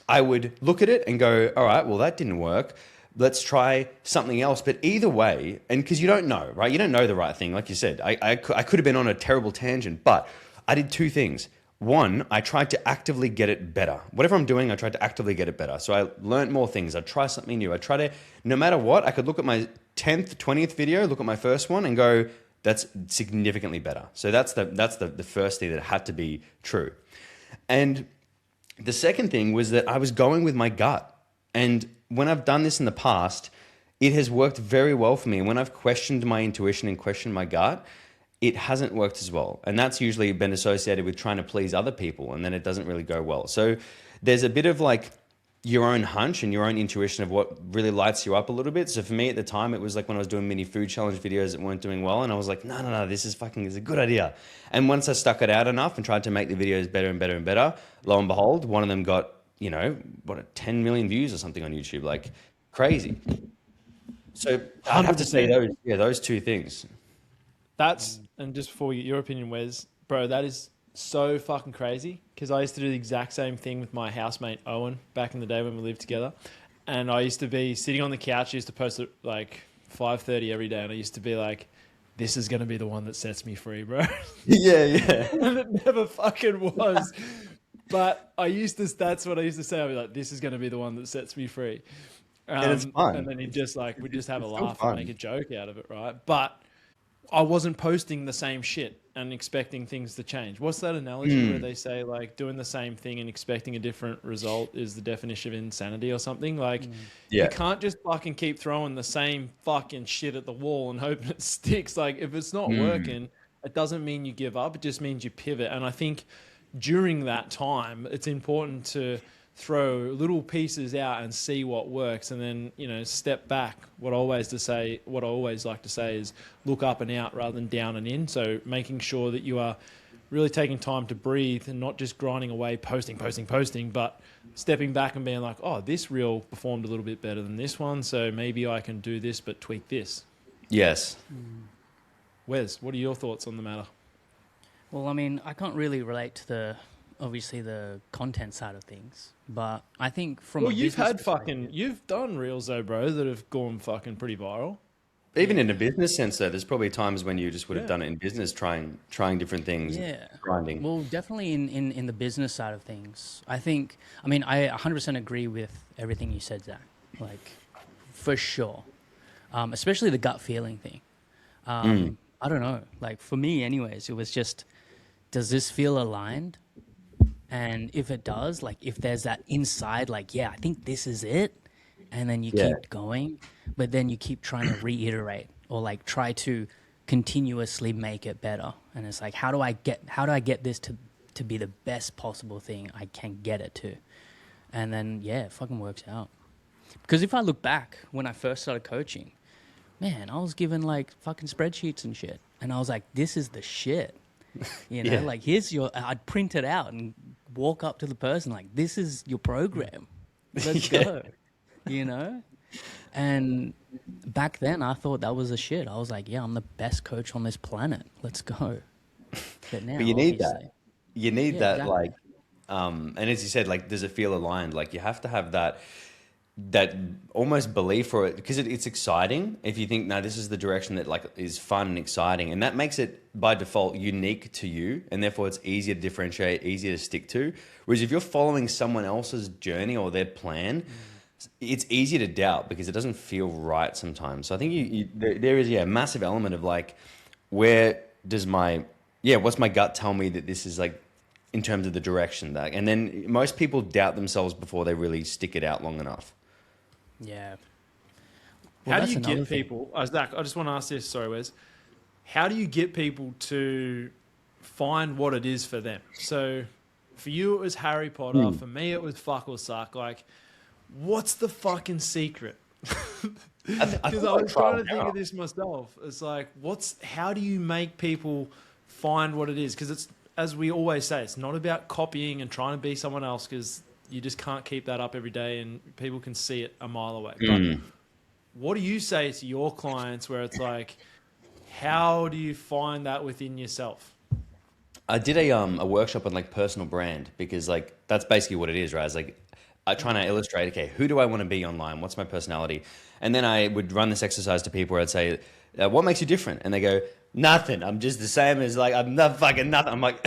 I would look at it and go, all right, well, that didn't work. Let's try something else. But either way, and because you don't know, right? You don't know the right thing. Like you said, I could have been on a terrible tangent, but I did 2 things. One, I tried to actively get it better. Whatever I'm doing, I tried to actively get it better. So I learned more things. I'd try something new. I try to, no matter what, I could look at my 10th, 20th video, look at my first one and go, that's significantly better. So that's the first thing that had to be true. And the second thing was that I was going with my gut. And when I've done this in the past, it has worked very well for me. And when I've questioned my intuition and questioned my gut, it hasn't worked as well. And that's usually been associated with trying to please other people, and then it doesn't really go well. So there's a bit of like your own hunch and your own intuition of what really lights you up a little bit. So for me at the time, it was like when I was doing mini food challenge videos that weren't doing well, and I was like, no, this is a good idea. And once I stuck it out enough and tried to make the videos better and better and better, lo and behold, one of them got, 10 million views or something on YouTube, like crazy. So I'd have to say those two things. And just before you get your opinion, Wes, bro, that is so fucking crazy, because I used to do the exact same thing with my housemate Owen back in the day when we lived together. And I used to be sitting on the couch, I used to post at like 5:30 every day, and I used to be like, this is going to be the one that sets me free, bro. Yeah. And it never fucking was. But that's what I used to say. I'd be like, this is going to be the one that sets me free. And it's fun. And then we'd just have a laugh and make a joke out of it, right? But I wasn't posting the same shit and expecting things to change. What's that analogy where they say like doing the same thing and expecting a different result is the definition of insanity or something? Like you can't just fucking keep throwing the same fucking shit at the wall and hoping it sticks. Like if it's not working, it doesn't mean you give up. It just means you pivot. And I think during that time, it's important to throw little pieces out and see what works, and then step back. What I always like to say is look up and out rather than down and in. So making sure that you are really taking time to breathe and not just grinding away, posting, but stepping back and being like, oh, this reel performed a little bit better than this one, so maybe I can do this but tweak this. Yes. Wes, what are your thoughts on the matter? Well, I mean, I can't really relate to obviously the content side of things, but I think you've done reels though, bro, that have gone fucking pretty viral. Even in a business sense, though, there's probably times when you just would have done it in business, trying different things, grinding. Well, definitely in the business side of things, I mean, I 100% agree with everything you said, Zach. Like, for sure, especially the gut feeling thing. I don't know. Like for me, anyways, it was just, does this feel aligned? And if it does, like if there's that inside, like, yeah, I think this is it. And then you keep going, but then you keep trying to reiterate or like try to continuously make it better. And it's like, how do I get this to be the best possible thing I can get it to? And then, it fucking works out. Because if I look back when I first started coaching, man, I was given like fucking spreadsheets and shit. And I was like, this is the shit. Like I'd print it out and walk up to the person like, this is your program. Let's go. And back then I thought that was the shit. I was like, I'm the best coach on this planet. Let's go. But now, you need that. You need that, exactly. like, and as you said, like, does it feel aligned? Like, you have to have that almost belief for it, because it's exciting. If you think, no, this is the direction that like is fun and exciting, and that makes it by default unique to you, and therefore it's easier to differentiate, easier to stick to. Whereas if you're following someone else's journey or their plan, it's easier to doubt because it doesn't feel right sometimes. So I think there is a massive element of like, where does what's my gut tell me that this is like, in terms of the direction that, and then most people doubt themselves before they really stick it out long enough. Yeah. How do you get people, Zach, I just want to ask this, sorry Wes, how do you get people to find what it is for them? So for you it was Harry Potter, for me it was fuck or suck. Like, what's the fucking secret? Because I was trying to think of this myself. It's like, how do you make people find what it is? Because it's, as we always say, it's not about copying and trying to be someone else, because you just can't keep that up every day and people can see it a mile away. But what do you say to your clients where it's like, how do you find that within yourself? I did a workshop on like personal brand, because like that's basically what it is, right? It's like I trying to illustrate, okay, who do I want to be online? What's my personality? And then I would run this exercise to people where I'd say, what makes you different? And they go, nothing. I'm just the same as like, I'm not fucking nothing. I'm like,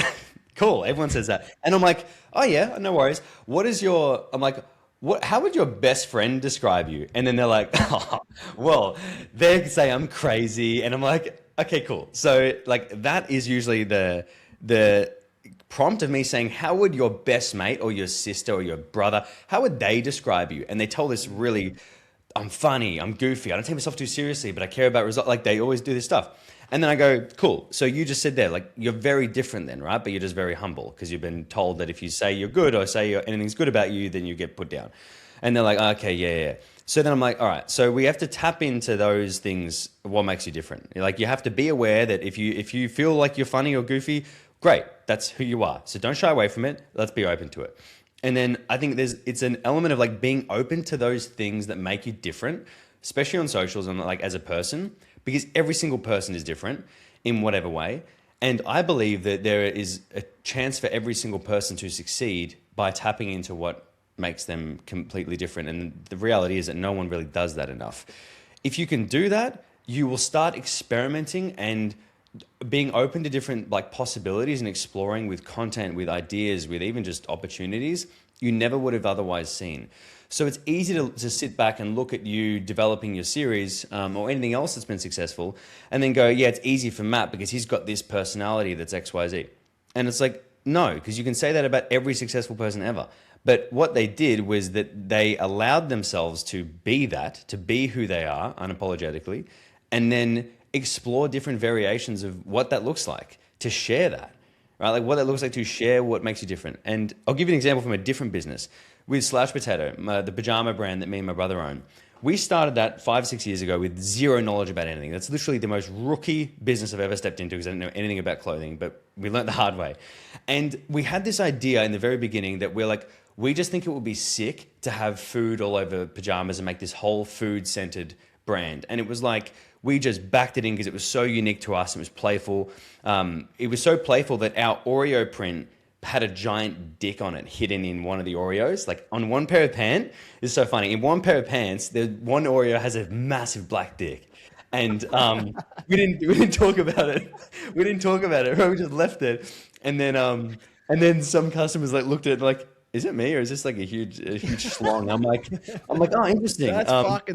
cool. Everyone says that. And I'm like, oh yeah, no worries. How would your best friend describe you? And then they're like, oh, well, they say I'm crazy. And I'm like, okay, cool. So like that is usually the prompt of me saying, how would your best mate or your sister or your brother, how would they describe you? And they tell this really, I'm funny, I'm goofy, I don't take myself too seriously, but I care about results. Like they always do this stuff. And then I go, cool. So you just said there, like, you're very different then, right? But you're just very humble because you've been told that if you say you're good or say anything's good about you, then you get put down. And they're like, okay, yeah. So then I'm like, all right, so we have to tap into those things, what makes you different. Like, you have to be aware that if you feel like you're funny or goofy, great, that's who you are. So don't shy away from it. Let's be open to it. And then I think it's an element of like being open to those things that make you different, especially on socials and like as a person, because every single person is different in whatever way. And I believe that there is a chance for every single person to succeed by tapping into what makes them completely different. And the reality is that no one really does that enough. If you can do that, you will start experimenting and being open to different like possibilities and exploring with content, with ideas, with even just opportunities you never would have otherwise seen. So it's easy to sit back and look at you developing your series or anything else that's been successful and then go, yeah, it's easy for Matt because he's got this personality that's XYZ. And it's like, no, because you can say that about every successful person ever. But what they did was that they allowed themselves to be that, to be who they are unapologetically, and then explore different variations of what that looks like, to share that, right? Like what that looks like to share what makes you different. And I'll give you an example from a different business. With Slash Potato, the pajama brand that me and my brother own, we started that 5-6 years ago with zero knowledge about anything. That's literally the most rookie business I've ever stepped into because I didn't know anything about clothing, but we learned the hard way. And we had this idea in the very beginning that we're like, we just think it would be sick to have food all over pajamas and make this whole food-centered brand. And it was like, we just backed it in because it was so unique to us. It was playful. It was so playful that our Oreo print had a giant dick on it hidden in one of the Oreos. Like on one pair of pants, it's so funny. In one pair of pants, the one Oreo has a massive black dick. And we didn't talk about it. We didn't talk about it. We just left it. And then some customers like looked at it like, is it me or is this like a huge schlong? I'm like, oh, interesting.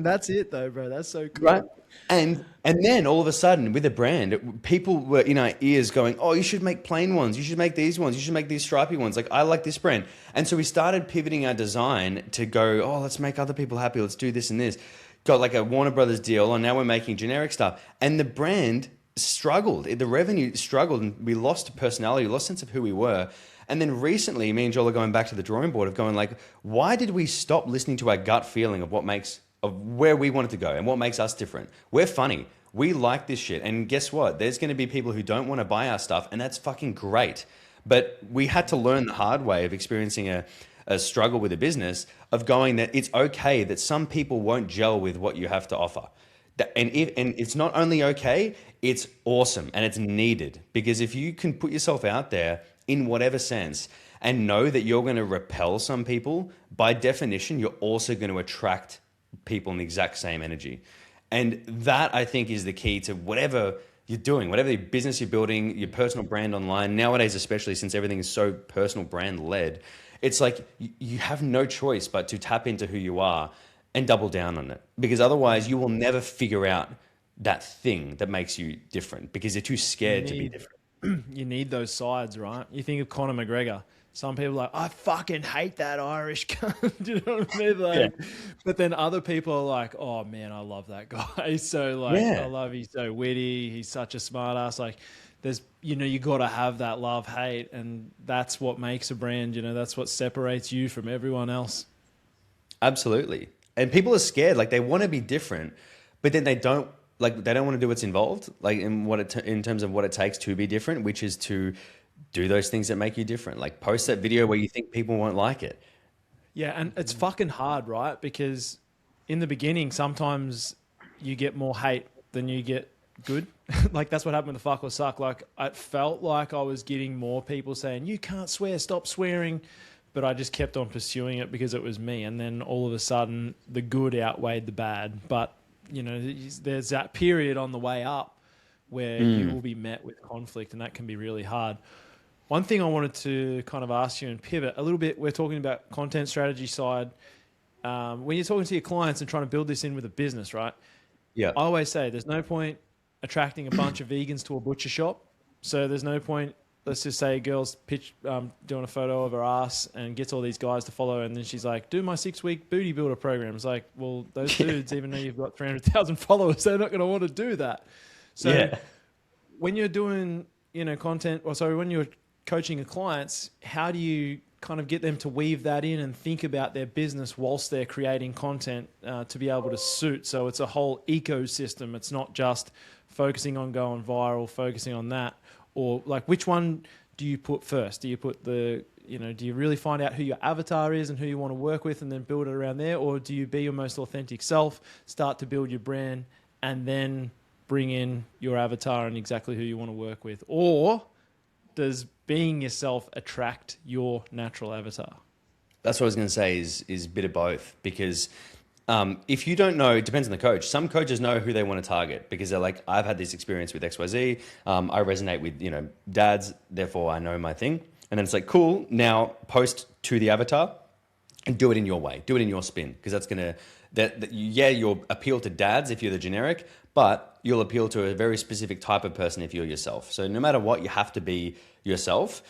That's it though, bro. That's so cool. Right. And then all of a sudden with a brand, people were in our ears going, oh, you should make plain ones. You should make these ones. You should make these stripy ones. Like, I like this brand. And so we started pivoting our design to go, oh, let's make other people happy. Let's do this and this. Got like a Warner Brothers deal. And now we're making generic stuff. And the brand struggled. The revenue struggled and we lost personality, lost sense of who we were. And then recently, me and Joel are going back to the drawing board of going like, why did we stop listening to our gut feeling of where we wanted to go and what makes us different? We're funny. We like this shit. And guess what? There's going to be people who don't want to buy our stuff, and that's fucking great. But we had to learn the hard way of experiencing a struggle with a business of going that it's okay that some people won't gel with what you have to offer. And it's not only okay, it's awesome and it's needed. Because if you can put yourself out there in whatever sense and know that you're going to repel some people, by definition, you're also going to attract people in the exact same energy. And that, I think, is the key to whatever you're doing, whatever the business you're building, your personal brand online, nowadays, especially since everything is so personal brand led, it's like you have no choice but to tap into who you are and double down on it. Because otherwise you will never figure out that thing that makes you different because you're too scared to be different. You need those sides, right? You think of Conor McGregor. Some people are like, I fucking hate that Irish cunt. Do you know what I mean? Like, yeah. But then other people are like, oh man, I love that guy. He's so like, yeah. He's so witty. He's such a smart ass. Like there's, you got to have that love, hate. And that's what makes a brand, that's what separates you from everyone else. Absolutely. And people are scared. Like they want to be different, but then they don't want to do what's involved, like in terms of what it takes to be different, which is to do those things that make you different. Like post that video where you think people won't like it. Yeah, and it's fucking hard, right? Because in the beginning, sometimes you get more hate than you get good. Like that's what happened with the Fuck or Suck. Like I felt like I was getting more people saying, you can't swear, stop swearing. But I just kept on pursuing it because it was me. And then all of a sudden the good outweighed the bad. But, there's that period on the way up where you will be met with conflict, and that can be really hard. One thing I wanted to kind of ask you and pivot a little bit, we're talking about content strategy side. When you're talking to your clients and trying to build this in with a business, right? Yeah. I always say there's no point attracting a bunch of vegans to a butcher shop. So there's no point, let's just say a girl's doing a photo of her ass and gets all these guys to follow her, and then she's like, do my 6-week booty builder program. It's like, well, those dudes, even though you've got 300,000 followers, they're not going to want to do that. So when you're doing, content, or sorry, when you're coaching your clients, how do you kind of get them to weave that in and think about their business whilst they're creating content to be able to suit? So it's a whole ecosystem. It's not just focusing on going viral, focusing on that, or like which one do you put first? Do you put do you really find out who your avatar is and who you want to work with and then build it around there? Or do you be your most authentic self, start to build your brand, and then bring in your avatar and exactly who you want to work with? Or does being yourself attract your natural avatar? That's what I was going to say is a bit of both, because if you don't know, it depends on the coach. Some coaches know who they want to target because they're like, I've had this experience with XYZ. I resonate with, dads, therefore I know my thing. And then it's like, cool, now post to the avatar and do it in your way. Do it in your spin, because that's going to, you'll appeal to dads if you're the generic, but you'll appeal to a very specific type of person if you're yourself. So no matter what, you have to be yourself.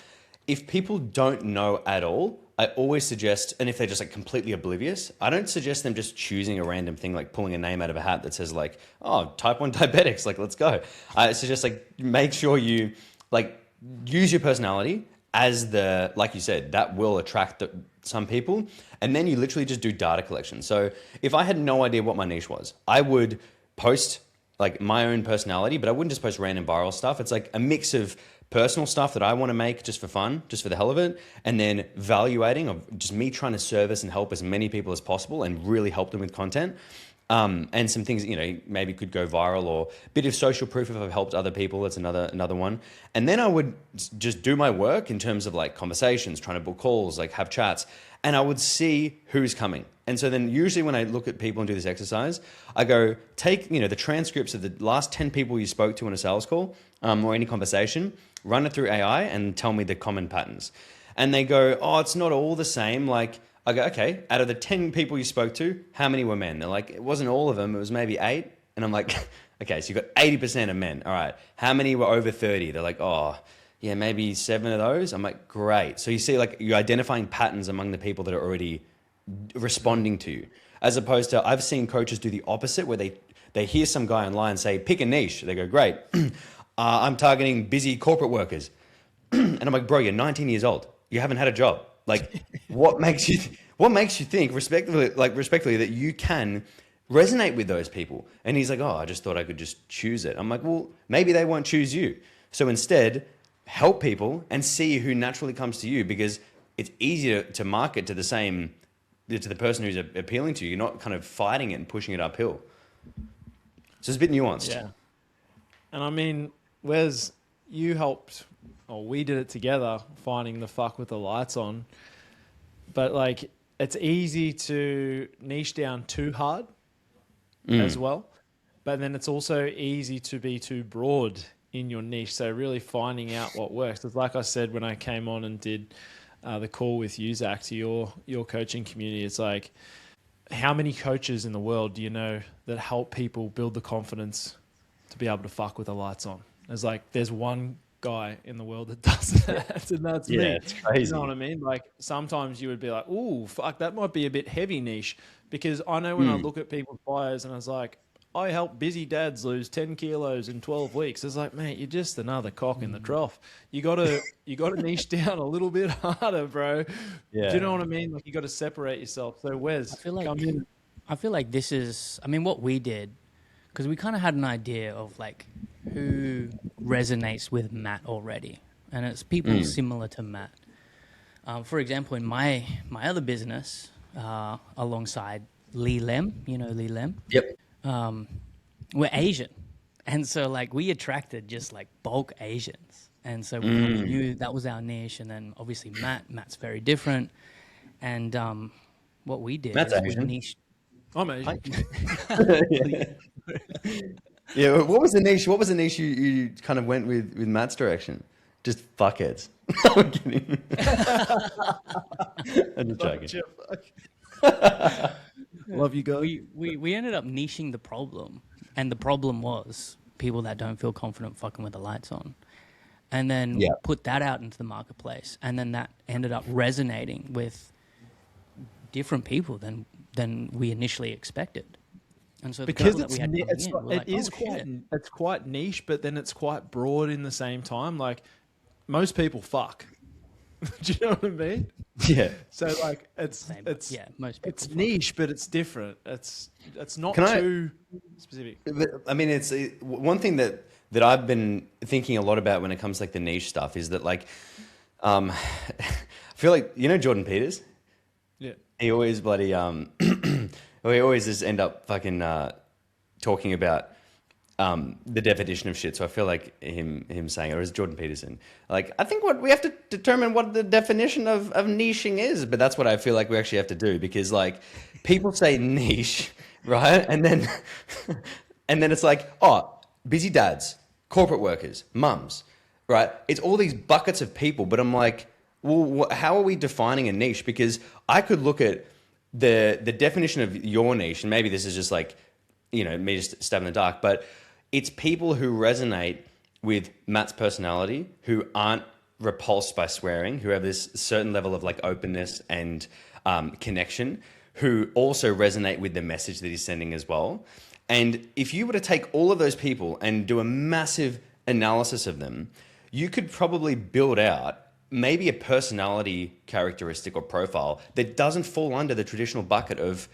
If people don't know at all, I always suggest, and if they're just like completely oblivious, I don't suggest them just choosing a random thing, like pulling a name out of a hat that says like, oh, type 1 diabetics, like, let's go. I suggest like, make sure you like use your personality as like you said, that will attract some people. And then you literally just do data collection. So if I had no idea what my niche was, I would post like my own personality, but I wouldn't just post random viral stuff. It's like a mix of personal stuff that I want to make just for fun, just for the hell of it, and then valuating of just me trying to service and help as many people as possible and really help them with content. And some things, maybe could go viral, or a bit of social proof if I've helped other people. That's another one. And then I would just do my work in terms of like conversations, trying to book calls, like have chats, and I would see who's coming. And so then usually when I look at people and do this exercise, I go, take, the transcripts of the last 10 people you spoke to on a sales call or any conversation, run it through AI and tell me the common patterns. And they go, oh, it's not all the same. Like, I go, okay, out of the 10 people you spoke to, how many were men? They're like, it wasn't all of them. It was maybe 8. And I'm like, okay, so you've got 80% of men. All right. How many were over 30? They're like, oh, yeah, maybe 7 of those. I'm like, great. So you see, like, you're identifying patterns among the people that are already responding to you, as opposed to, I've seen coaches do the opposite, where they hear some guy online say, pick a niche. They go, great. I'm targeting busy corporate workers. And I'm like, bro, you're 19 years old. You haven't had a job. Like, what makes you think respectfully that you can resonate with those people? And he's like, oh, I just thought I could just choose it. I'm like, well, maybe they won't choose you. So instead, help people and see who naturally comes to you, because it's easier to market to the person who's appealing to you. You're not kind of fighting it and pushing it uphill. So it's a bit nuanced. Yeah. And I mean, Wes, you helped, or we did it together, finding the fuck with the lights on. But like, it's easy to niche down too hard as well. But then it's also easy to be too broad in your niche. So really finding out what works. Because like I said, when I came on and did the call with you, Zac, to your coaching community, it's like, how many coaches in the world do you know that help people build the confidence to be able to fuck with the lights on? There's one guy in the world that does that, and that's me. It's crazy. You know what I mean? Like, sometimes you would be like, ooh, fuck, that might be a bit heavy niche, because I know when I look at people's bios and I was like, I help busy dads lose 10 kilos in 12 weeks. It's like, mate, you're just another cock in the trough. You gotta niche down a little bit harder, bro. Yeah. Do you know what I mean? Like, you got to separate yourself. So Wes, come in. I feel like this is, what we did, because we kind of had an idea of like who resonates with Matt already, and it's people similar to Matt. For example, in my other business, alongside Lee Lem, Lee Lem. Yep. We're Asian, and so like we attracted just like bulk Asians, and so we kind of knew that was our niche. And then obviously Matt's very different, and what we did Matt's is Asian. we niched. I'm Asian. Yeah. What was the niche? What was the niche you kind of went with Matt's direction? Just fuckheads. I'm kidding. I'm just joking. Love you guys. We ended up niching the problem, and the problem was people that don't feel confident fucking with the lights on, and then put that out into the marketplace, and then that ended up resonating with different people than we initially expected. And so the because people that we had coming in were like, oh, shit. it's quite niche, but then it's quite broad in the same time. Like most people fuck. Do you know what I mean? Yeah. So like it's most people it's fuck. niche, but it's different. It's not Can too specific. I mean, it's one thing that I've been thinking a lot about when it comes to like the niche stuff is that like, I feel like, you know, Jordan Peters, Yeah. he always bloody, we always just end up fucking talking about the definition of shit. So I feel like him saying it, or is Jordan Peterson? Like, I think what we have to determine what the definition of niching is, but that's what I feel like we actually have to do, because like people say niche, right? And then it's like, oh, busy dads, corporate workers, mums, right? It's all these buckets of people, but I'm like, well, how are we defining a niche? Because I could look at the definition of your niche, and maybe this is just like, you know, me just stabbing in the dark, but it's people who resonate with Matt's personality, who aren't repulsed by swearing, who have this certain level of like openness and connection, who also resonate with the message that he's sending as well. And if you were to take all of those people and do a massive analysis of them, you could probably build out maybe a personality characteristic or profile that doesn't fall under the traditional bucket of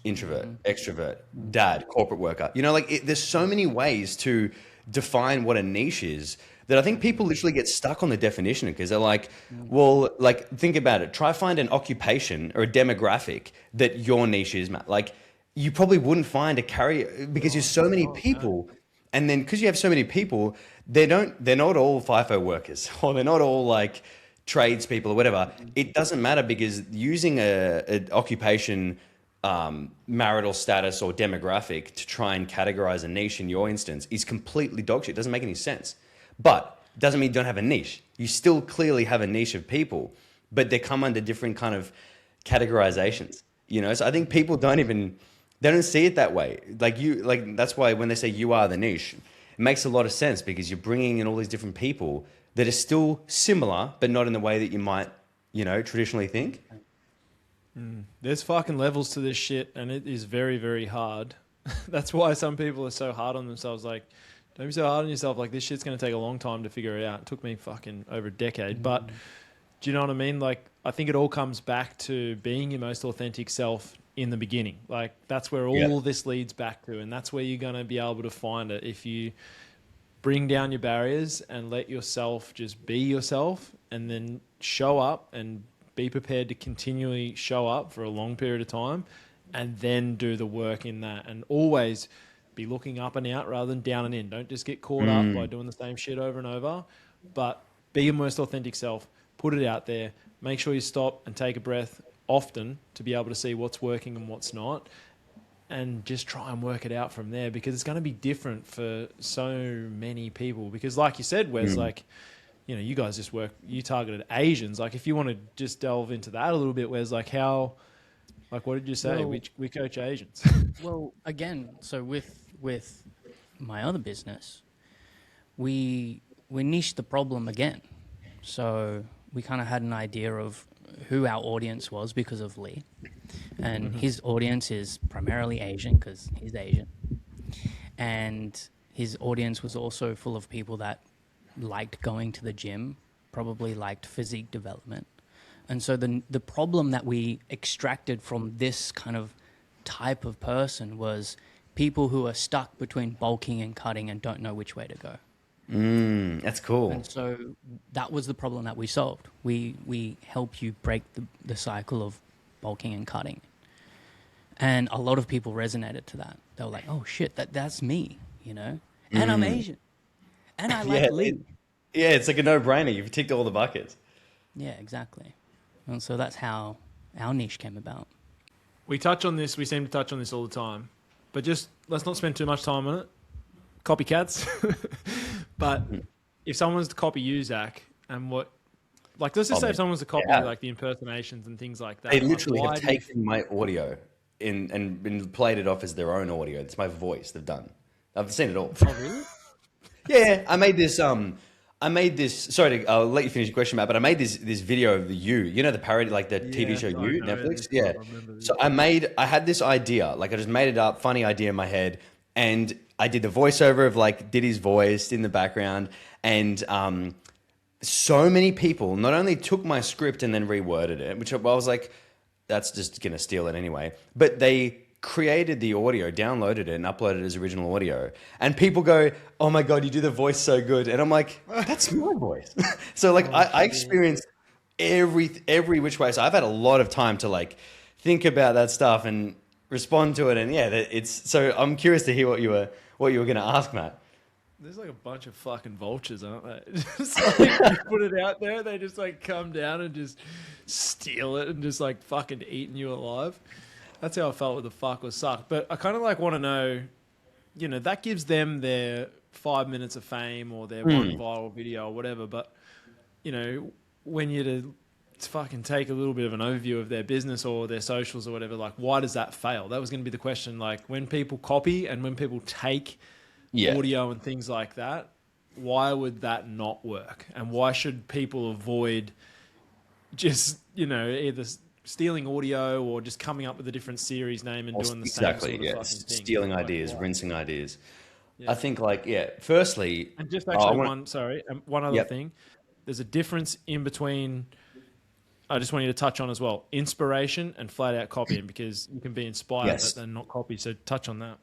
introvert, extrovert, dad, corporate worker. You know, like there's so many ways to define what a niche is that I think people literally get stuck on the definition, because they're like, well, like think about it. Try find an occupation or a demographic that your niche is, Matt. Like you probably wouldn't find a carrier, because there's so many people. And then because you have so many people, they're not all FIFO workers, or they're not all like tradespeople or whatever. It doesn't matter, because using an occupation, marital status or demographic to try and categorize a niche in your instance is completely dogshit. It doesn't make any sense. But it doesn't mean you don't have a niche. You still clearly have a niche of people, but they come under different kind of categorizations, you know? So I think people they don't see it that way. Like that's why when they say you are the niche, it makes a lot of sense, because you're bringing in all these different people that are still similar, but not in the way that you might, you know, traditionally think. There's fucking levels to this shit, and it is very, very hard. That's why some people are so hard on themselves. Like, don't be so hard on yourself. Like, this shit's going to take a long time to figure it out. It took me fucking over a decade. But do you know what I mean? Like, I think it all comes back to being your most authentic self in the beginning. Like, that's where all this leads back to, and that's where you're going to be able to find it. If you bring down your barriers and let yourself just be yourself, and then show up and be prepared to continually show up for a long period of time, and then do the work in that, and always be looking up and out rather than down and in. Don't just get caught up by doing the same shit over and over, but be your most authentic self, put it out there, make sure you stop and take a breath often to be able to see what's working and what's not, and just try and work it out from there, because it's going to be different for so many people. Because like you said, Wes, like, you know, you guys you targeted Asians. Like, if you want to just delve into that a little bit, Wes, like what did you say? Well, we coach Asians. Well, again, so with my other business, we niched the problem again. So we kind of had an idea of who our audience was because of Lee. And his audience is primarily Asian, because he's Asian. And his audience was also full of people that liked going to the gym, probably liked physique development. And so the problem that we extracted from this kind of type of person was people who are stuck between bulking and cutting and don't know which way to go. That's cool. And so that was the problem that we solved. We help you break the cycle of bulking and cutting. And a lot of people resonated to that. They were like, oh shit, that's me, you know? And I'm Asian. And I like Lee. It's like a no-brainer. You've ticked all the buckets. Yeah, exactly. And so that's how our niche came about. We touch on this. We seem to touch on this all the time, but just let's not spend too much time on it. Copycats. But if someone's to copy you, Zach, and let's just say if someone's to copy like the impersonations and things like that. They literally like, have taken my audio and played it off as their own audio. It's my voice they've done. I've seen it all. Oh, really? Yeah, I made this I made this. Sorry, I'll let you finish your question, Matt. But I made this video of the You. You know the parody, like the TV show I You, know Netflix. this Yeah. one, I remember this. So I had this idea, like I just made it up, funny idea in my head, and I did the voiceover of like did his voice in the background, and so many people not only took my script and then reworded it, which I was like, that's just gonna steal it anyway, but they created the audio, downloaded it, and uploaded it as original audio. And people go, "Oh my god, you do the voice so good!" And I'm like, "That's my voice." So like, I experienced every which way. So I've had a lot of time to like think about that stuff and respond to it. And yeah, it's so. I'm curious to hear what you were going to ask, Matt. There's like a bunch of fucking vultures, aren't they? Just like you put it out there, they just like come down and just steal it and just like fucking eating you alive. That's how I felt with the fuck or suck. But I kind of like want to know, you know, that gives them their 5 minutes of fame or their one viral video or whatever. But, you know, when you're to fucking take a little bit of an overview of their business or their socials or whatever, like, why does that fail? That was going to be the question. Like, when people copy and when people take audio and things like that, why would that not work? And why should people avoid just, you know, either stealing audio or just coming up with a different series name and doing the same sort of fucking thing? Stealing ideas, rinsing ideas. Yeah. I think firstly... And just actually one other thing. There's a difference in between... I just want you to touch on as well, inspiration and flat out copying, because you can be inspired but then not copy. So touch on that.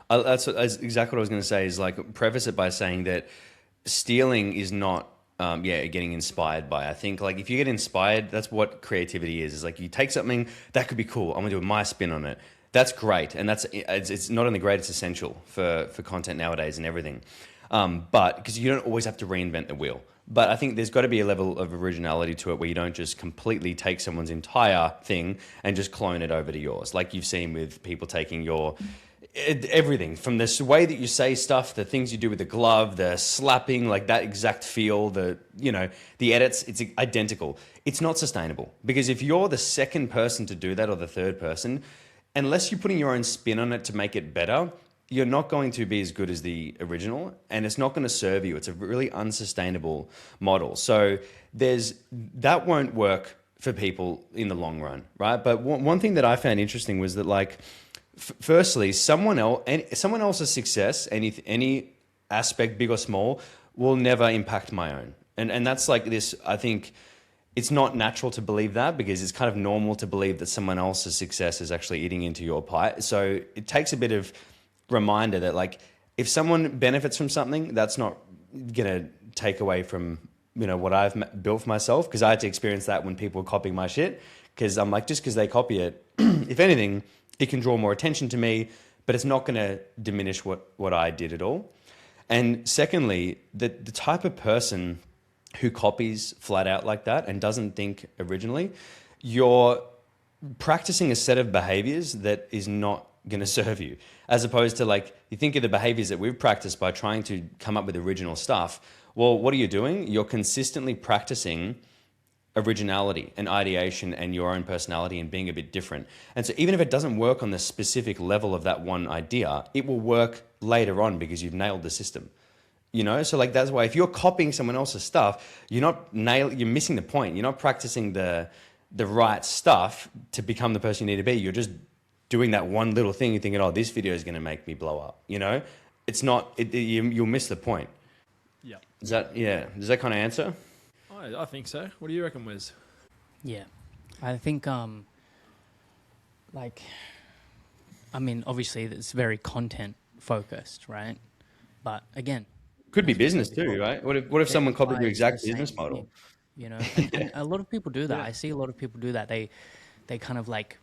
That's exactly what I was going to say, is like preface it by saying that stealing is not getting inspired by. I think like if you get inspired, that's what creativity is like you take something that could be cool, I'm gonna do my spin on it. That's great, and it's not only great, it's essential for content nowadays and everything. But because you don't always have to reinvent the wheel. But I think there's got to be a level of originality to it where you don't just completely take someone's entire thing and just clone it over to yours, like you've seen with people taking your everything from the way that you say stuff, the things you do with the glove, the slapping, like that exact feel, the edits, it's identical. It's not sustainable, because if you're the second person to do that or the third person, unless you're putting your own spin on it to make it better, you're not going to be as good as the original, and it's not going to serve you. It's a really unsustainable model. So that won't work for people in the long run, right? But one thing that I found interesting was that like, firstly, someone else's success, any aspect, big or small, will never impact my own. And that's like this, I think it's not natural to believe that, because it's kind of normal to believe that someone else's success is actually eating into your pie. So it takes a bit of reminder that like, if someone benefits from something, that's not going to take away from, what I've built for myself, because I had to experience that when people were copying my shit, because I'm like, just because they copy it, if anything, it can draw more attention to me, but it's not going to diminish what I did at all. And secondly, the type of person who copies flat out like that and doesn't think originally, you're practicing a set of behaviors that is not going to serve you, as opposed to like, you think of the behaviors that we've practiced by trying to come up with original stuff. Well, what are you doing? You're consistently practicing originality and ideation and your own personality and being a bit different. And so even if it doesn't work on the specific level of that one idea, it will work later on because you've nailed the system. So like, that's why if you're copying someone else's stuff, you're missing the point. You're not practicing the right stuff to become the person you need to be. You're just doing that one little thing. You're thinking, oh, this video is going to make me blow up. It's not, you'll miss the point. Yeah. Does that kind of answer? I think so. What do you reckon, Wiz? Yeah, I think obviously it's very content focused, right? But again, could be business too, right? What if someone copied your exact business model? And a lot of people do that. Yeah. I see a lot of people do that. They kind of like,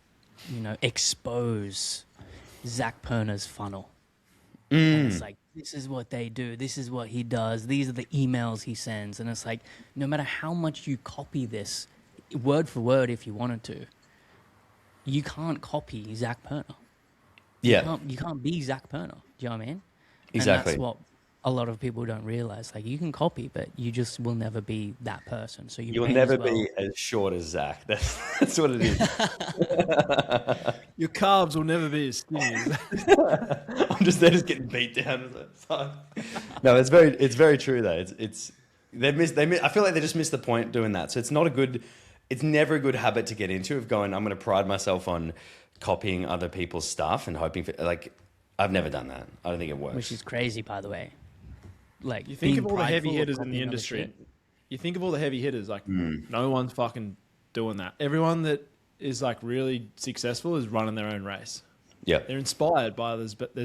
expose Zac Perna's funnel. And it's like, this is what they do. This is what he does. These are the emails he sends. And it's like, no matter how much you copy this, word for word, if you wanted to, you can't copy Zac Perna. Yeah. You can't be Zac Perna. Do you know what I mean? Exactly. And that's what a lot of people don't realize. Like, you can copy, but you just will never be that person. So you will never be as short as Zac. That's what it is. Your calves will never be as skinny as they're just getting beat down. No, it's very true though. It's I feel like they just missed the point doing that. So it's never a good habit to get into of going, I'm going to pride myself on copying other people's stuff and hoping for, like, I've never done that. I don't think it works. Which is crazy, by the way. Like, You think being of all the heavy prideful of hitters in the copying other industry. shit. You think of all the heavy hitters, like no one's fucking doing that. Everyone that is like really successful is running their own race. Yeah. They're inspired by others, but I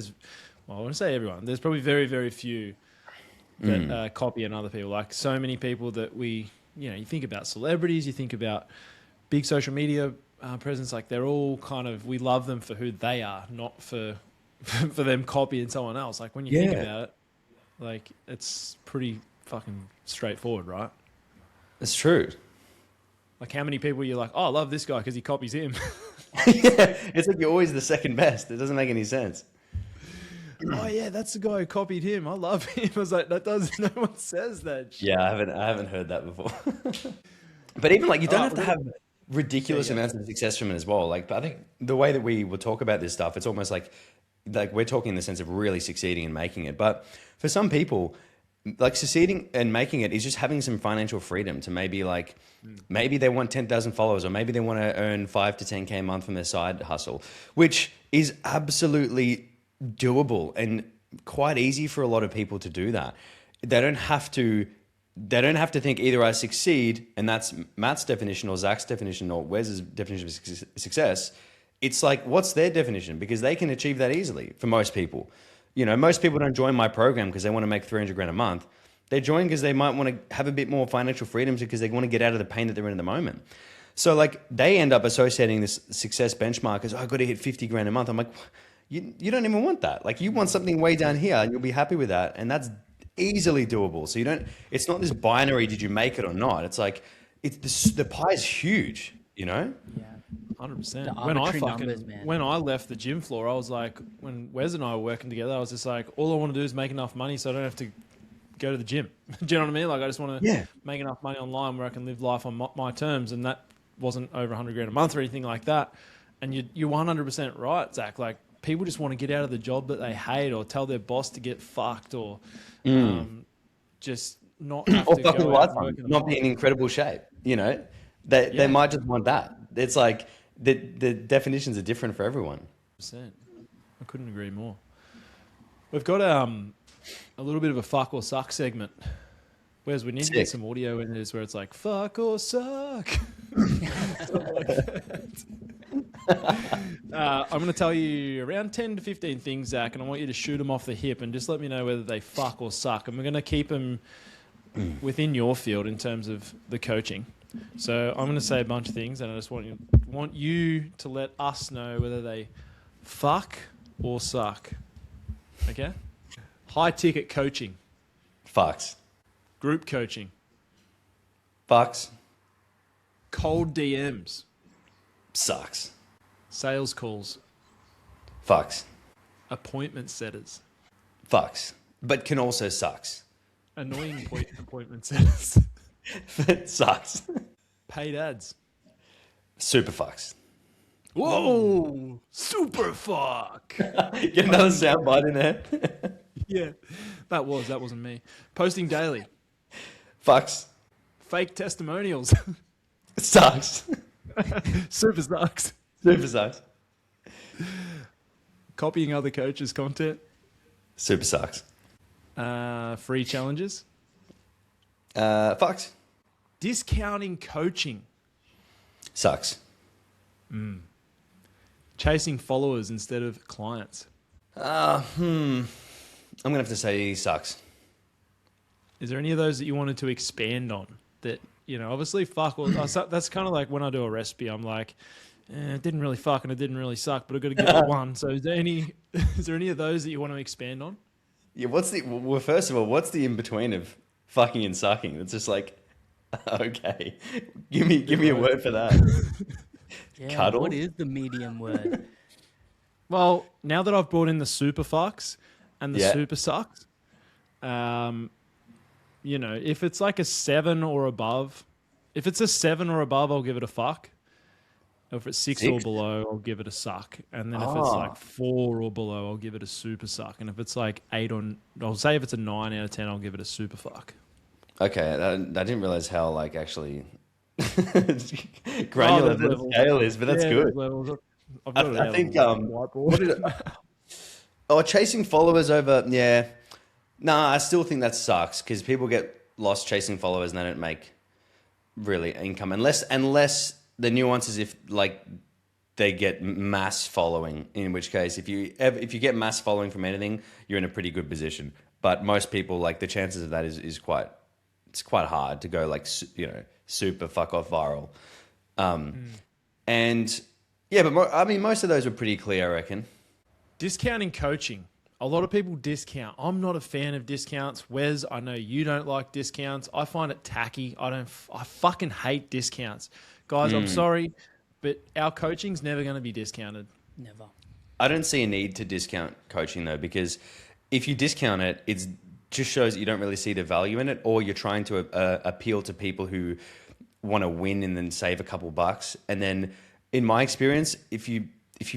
want to say everyone. There's probably very, very few that copy other people. Like so many people that you think about celebrities, you think about big social media presence. Like they're all kind of, we love them for who they are, not for for them copying someone else. Like when you think about it, like it's pretty fucking straightforward, right? It's true. Like how many people you're like, oh, I love this guy because he copies him. Yeah, it's like you're always the second best. It doesn't make any sense. Oh yeah, that's the guy who copied him. I love him. I was like, no one says that shit. Yeah, I haven't heard that before. But even like you don't have to have ridiculous amounts of success from it as well. Like, but I think the way that we will talk about this stuff, it's almost like we're talking in the sense of really succeeding and making it. But for some people, like succeeding and making it is just having some financial freedom to maybe they want 10,000 followers, or maybe they want to earn 5 to 10K a month from their side hustle, which is absolutely doable and quite easy for a lot of people to do that. They don't have to think either I succeed, and that's Matt's definition or Zac's definition or Wes's definition of success. It's like, what's their definition? Because they can achieve that easily for most people. You know, most people don't join my program because they want to make 300 grand a month. They join because they might want to have a bit more financial freedom because they want to get out of the pain that they're in at the moment. So like they end up associating this success benchmark as, oh, I've got to hit 50 grand a month. I'm like, you don't even want that. Like you want something way down here and you'll be happy with that. And that's easily doable. So it's not this binary, did you make it or not? It's like, the pie is huge, you know? Yeah. 100%. When I left the gym floor, I was like, when Wes and I were working together, I was just like, all I want to do is make enough money so I don't have to go to the gym. Do you know what I mean? Like I just want to make enough money online where I can live life on my terms. And that wasn't over 100 grand a month or anything like that. And you're 100% right, Zach. Like people just want to get out of the job that they hate, or tell their boss to get fucked, or just not have or to fucking go out and life, work in the not be in incredible shape. You know, they might just want that. It's like the definitions are different for everyone. 100%. I couldn't agree more. We've got a little bit of a fuck or suck segment. Whereas we need to get some audio in this where it's like fuck or suck. I'm going to tell you around 10 to 15 things, Zach, and I want you to shoot them off the hip and just let me know whether they fuck or suck. And we're going to keep them within your field in terms of the coaching. So I'm going to say a bunch of things, and I just want you to let us know whether they fuck or suck. Okay? High ticket coaching. Fucks. Group coaching. Fucks. Cold DMs. Sucks. Sales calls. Fucks. Appointment setters. Fucks. But can also sucks. Annoying appointment setters. It sucks. Paid ads. Super fucks. Whoa! Super fuck! Get another soundbite in there. Yeah, that wasn't me. Posting daily. Fucks. Fake testimonials. Sucks. Super sucks. Super sucks. Copying other coaches' content. Super sucks. Free challenges. Fucks. Discounting coaching. Sucks. Chasing followers instead of clients. I'm gonna have to say sucks. Is there any of those that you wanted to expand on? That, you know, obviously fuck. That's kind of like when I do a recipe, I'm like, it didn't really fuck and it didn't really suck, but I've got to get one. So is there any of those that you want to expand on? Yeah. Well, first of all, what's the in between of fucking and sucking? It's just like, okay, give me a word for that. Yeah, Cuddle? what is the medium word? Well, now that I've brought in the super fucks and the super sucks, you know, if it's like a 7 or above, if it's a 7 or above, I'll give it a fuck. If it's 6 or below, I'll give it a suck. And then if it's like 4 or below, I'll give it a super suck. And if it's like 8 or, I'll say if it's a 9 out of 10, I'll give it a super fuck. Okay, I didn't realize how like actually granular the levels. scale is, but that's Yeah, good. there's levels. I've got it I out think on the whiteboard. what did chasing followers over? Yeah, nah, I still think that sucks because people get lost chasing followers and they don't make really income unless the nuance is if like they get mass following, in which case if you get mass following from anything, you're in a pretty good position. But most people, like, the chances of that is quite hard to go like super fuck off viral. And yeah, but I mean most of those were pretty clear, I reckon. Discounting coaching. A lot of people discount. I'm not a fan of discounts. Wes, I know you don't like discounts. I find it tacky. I fucking hate discounts. Guys, I'm sorry, but our coaching's never going to be discounted. Never. I don't see a need to discount coaching though, because if you discount it, it just shows that you don't really see the value in it, or you're trying to appeal to people who want to win and then save a couple bucks. And then, in my experience, if you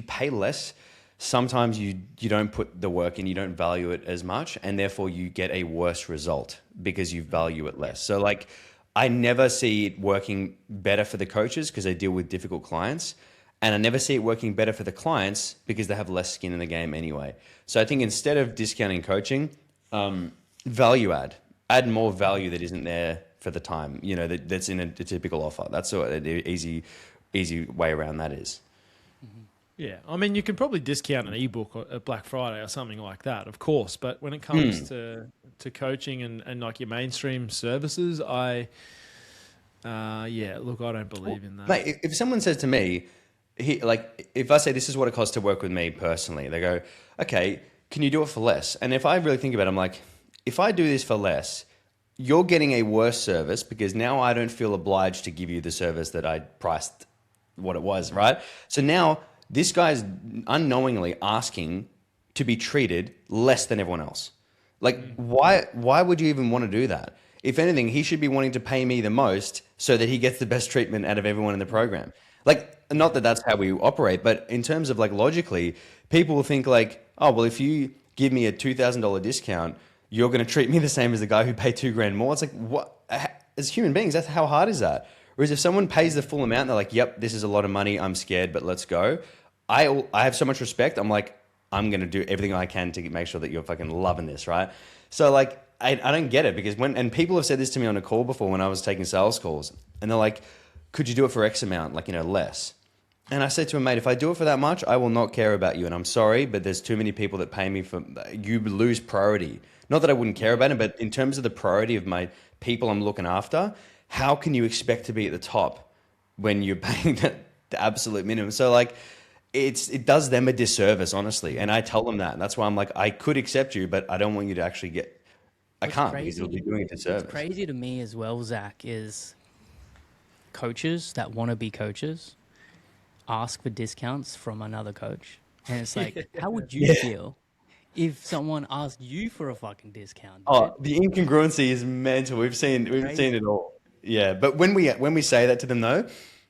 pay less, sometimes you don't put the work in, you don't value it as much, and therefore you get a worse result because you value it less. So like, I never see it working better for the coaches because they deal with difficult clients. And I never see it working better for the clients because they have less skin in the game anyway. So I think instead of discounting coaching, value add more value that isn't there for the time, that's in a typical offer. That's an easy way around that is. Yeah, I mean, you can probably discount an ebook at Black Friday or something like that, of course. But when it comes to coaching and like your mainstream services, look, I don't believe in that. Mate, if someone says to me, if I say this is what it costs to work with me personally, they go, okay, can you do it for less? And if I really think about it, I'm like, if I do this for less, you're getting a worse service because now I don't feel obliged to give you the service that I priced what it was, right? So now this guy's unknowingly asking to be treated less than everyone else. Like, why would you even want to do that? If anything, he should be wanting to pay me the most so that he gets the best treatment out of everyone in the program. Like, not that that's how we operate, but in terms of like logically, people will think like, oh, well, if you give me a $2,000 discount, you're going to treat me the same as the guy who paid $2,000 more. It's like, what? As human beings, that's how hard is that? Whereas if someone pays the full amount, and they're like, yep, this is a lot of money, I'm scared, but let's go. I have so much respect. I'm like, I'm going to do everything I can to make sure that you're fucking loving this, right? So like, I don't get it because and people have said this to me on a call before when I was taking sales calls, and they're like, could you do it for X amount? Like, less. And I said to him, mate, if I do it for that much, I will not care about you. And I'm sorry, but there's too many people that pay me you lose priority. Not that I wouldn't care about it, but in terms of the priority of my people I'm looking after, how can you expect to be at the top when you're paying the absolute minimum? So like, it does them a disservice, honestly. And I tell them that. And that's why I'm like, I could accept you, but I don't want you to actually get, I can't because it'll be doing a disservice. What's crazy to me as well, Zach, is coaches that want to be coaches ask for discounts from another coach. And it's like, how would you feel if someone asked you for a fucking discount? Oh, the incongruency is mental. We've seen it all. Yeah, but when we say that to them though,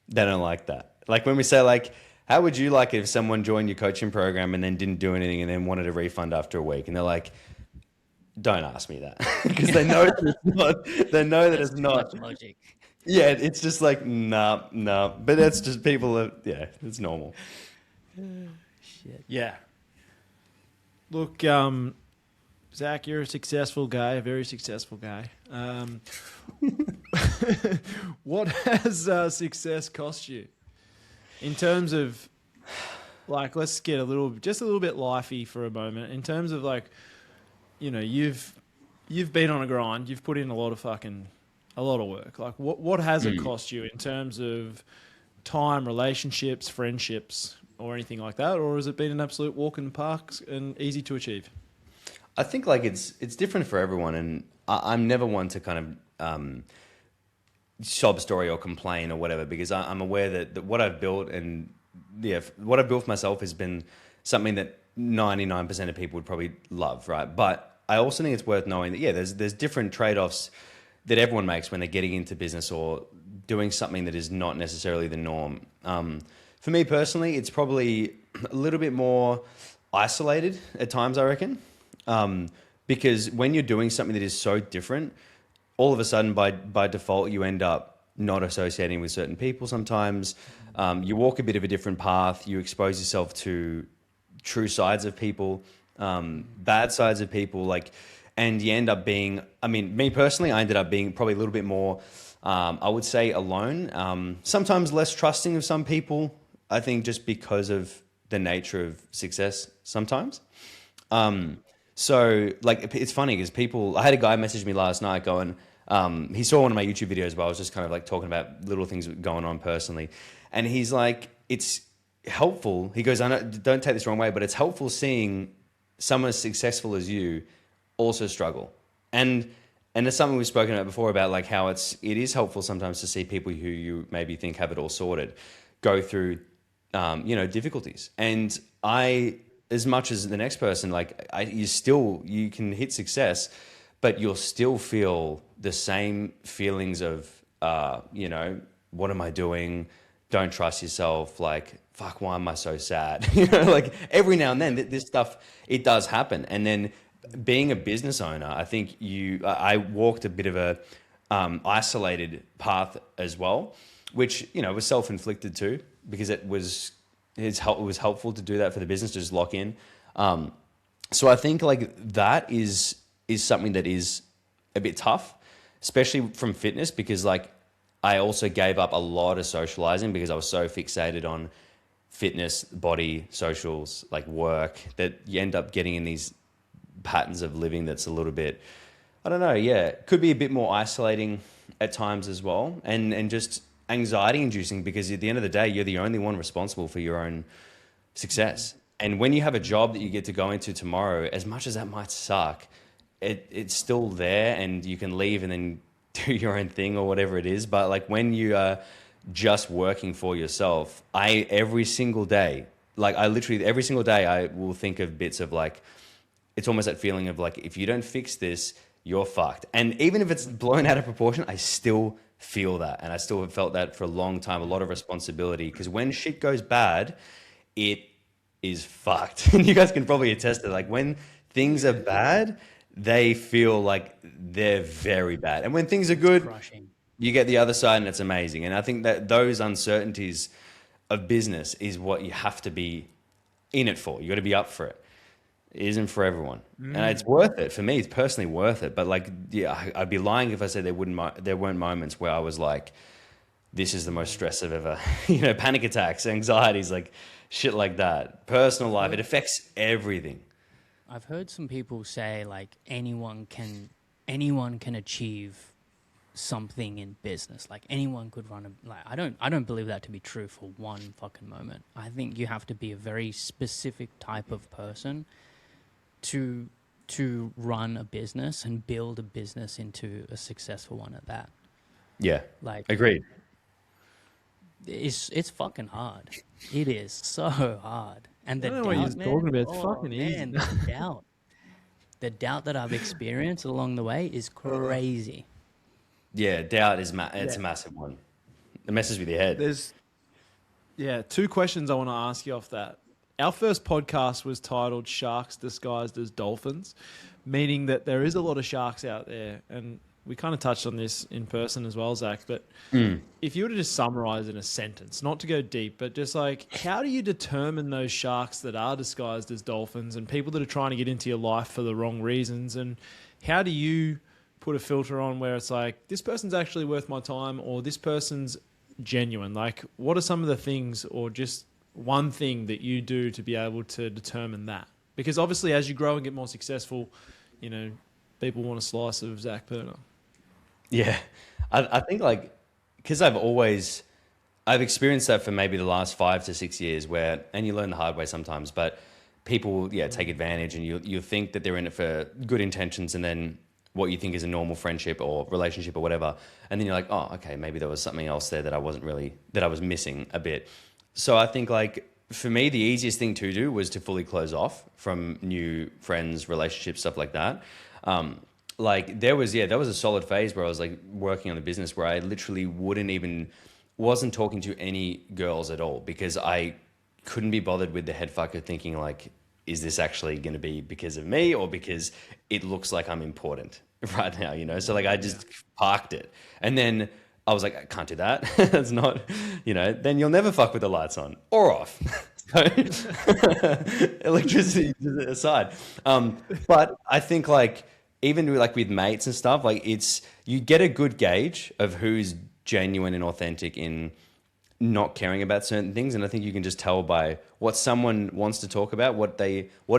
they don't like that. Like when we say like, how would you like it if someone joined your coaching program and then didn't do anything and then wanted a refund after a week? And they're like, don't ask me that because they know it's not. They know that it's not logic. Yeah, it's just like nah. But that's just people. It's normal. Shit. Yeah. Look, Zach, you're a successful guy, a very successful guy. What has success cost you? In terms of, like, let's get a little bit lifey for a moment. In terms of like, you've been on a grind, you've put in a lot of work. Like, what has it cost you in terms of time, relationships, friendships, or anything like that? Or has it been an absolute walk in the park and easy to achieve? I think like it's different for everyone, and I'm never one to kind of sob story or complain or whatever, because I'm aware that what I've built what I've built for myself has been something that 99% of people would probably love, right? But I also think it's worth knowing that there's different trade-offs that everyone makes when they're getting into business or doing something that is not necessarily the norm. For me personally, it's probably a little bit more isolated at times, I reckon. Because when you're doing something that is so different, all of a sudden by default, you end up not associating with certain people sometimes. You walk a bit of a different path. You expose yourself to true sides of people, bad sides of people, and you end up being, I mean, me personally, I ended up being probably a little bit more, I would say, alone. Sometimes less trusting of some people, I think, just because of the nature of success sometimes. So it's funny because I had a guy message me last night going, he saw one of my YouTube videos where I was just kind of like talking about little things going on personally. And he's like, it's helpful. He goes, don't take this the wrong way, but it's helpful seeing someone as successful as you also struggle. And it's something we've spoken about before about like how it is helpful sometimes to see people who you maybe think have it all sorted go through, difficulties. And as much as the next person, you can hit success, but you'll still feel the same feelings of, what am I doing? Don't trust yourself. Like, fuck, why am I so sad? Every now and then this stuff, it does happen. And then being a business owner, I think I walked a bit of a isolated path as well, which, was self-inflicted too, because it was helpful to do that for the business to just lock in. So I think that is something that is a bit tough, especially from fitness, because I also gave up a lot of socializing because I was so fixated on fitness, body, socials, work, that you end up getting in these patterns of living that's a little bit, I don't know, yeah, could be a bit more isolating at times as well, and just anxiety inducing, because at the end of the day, you're the only one responsible for your own success. And when you have a job that you get to go into tomorrow, as much as that might suck, it's still there, and you can leave and then do your own thing or whatever it is. But when you are just working for yourself, every single day I will think of bits of it's almost that feeling of if you don't fix this, you're fucked. And even if it's blown out of proportion, I still feel that. And I still have felt that for a long time, a lot of responsibility, because when shit goes bad, it is fucked. And you guys can probably attest to when things are bad, they feel like they're very bad. And when things are good, Crushing. you get the other side and it's amazing. And I think that those uncertainties of business is what you have to be in it for. You got to be up for it. It isn't for everyone. And it's worth it. For me, it's personally worth it. But I'd be lying if I said there weren't moments where I was like, this is the most stress I've ever, panic attacks, anxieties, shit like that. Personal life, it affects everything. I've heard some people say anyone can achieve something in business. Anyone could run I don't believe that to be true for one fucking moment. I think you have to be a very specific type of person to run a business and build a business into a successful one at that. Yeah. Agreed. It's fucking hard. It is so hard. And the I don't know doubt, what you're talking about. It's fucking easy. man, the doubt that I've experienced along the way is crazy. Yeah, doubt is it's a massive one. It messes with your head. There's two questions I want to ask you off that. Our first podcast was titled Sharks Disguised as Dolphins, meaning that there is a lot of sharks out there. And we kind of touched on this in person as well, Zach. But if you were to just summarize in a sentence, not to go deep, but just how do you determine those sharks that are disguised as dolphins and people that are trying to get into your life for the wrong reasons? And how do you put a filter on where it's this person's actually worth my time, or this person's genuine? What are some of the things, or just one thing that you do to be able to determine that? Because obviously as you grow and get more successful, people want a slice of Zac Perna. Yeah. I think because I've experienced that for maybe the last 5 to 6 years and you learn the hard way sometimes, but people, take advantage, and you think that they're in it for good intentions, and then what you think is a normal friendship or relationship or whatever. And then you're like, oh, okay, maybe there was something else there that I was missing a bit. So I think for me, the easiest thing to do was to fully close off from new friends, relationships, stuff like that. There was a solid phase where I was working on the business where I literally wasn't talking to any girls at all, because I couldn't be bothered with the head fucker thinking is this actually going to be because of me or because it looks like I'm important? right now, you know? So like I just parked it. And then I was like, I can't do that. That's not, you know, then you'll never fuck with the lights on or off. So electricity aside. But I think like even with mates and stuff, like you get a good gauge of who's genuine and authentic in not caring about certain things. And I think you can just tell by what someone wants to talk about, what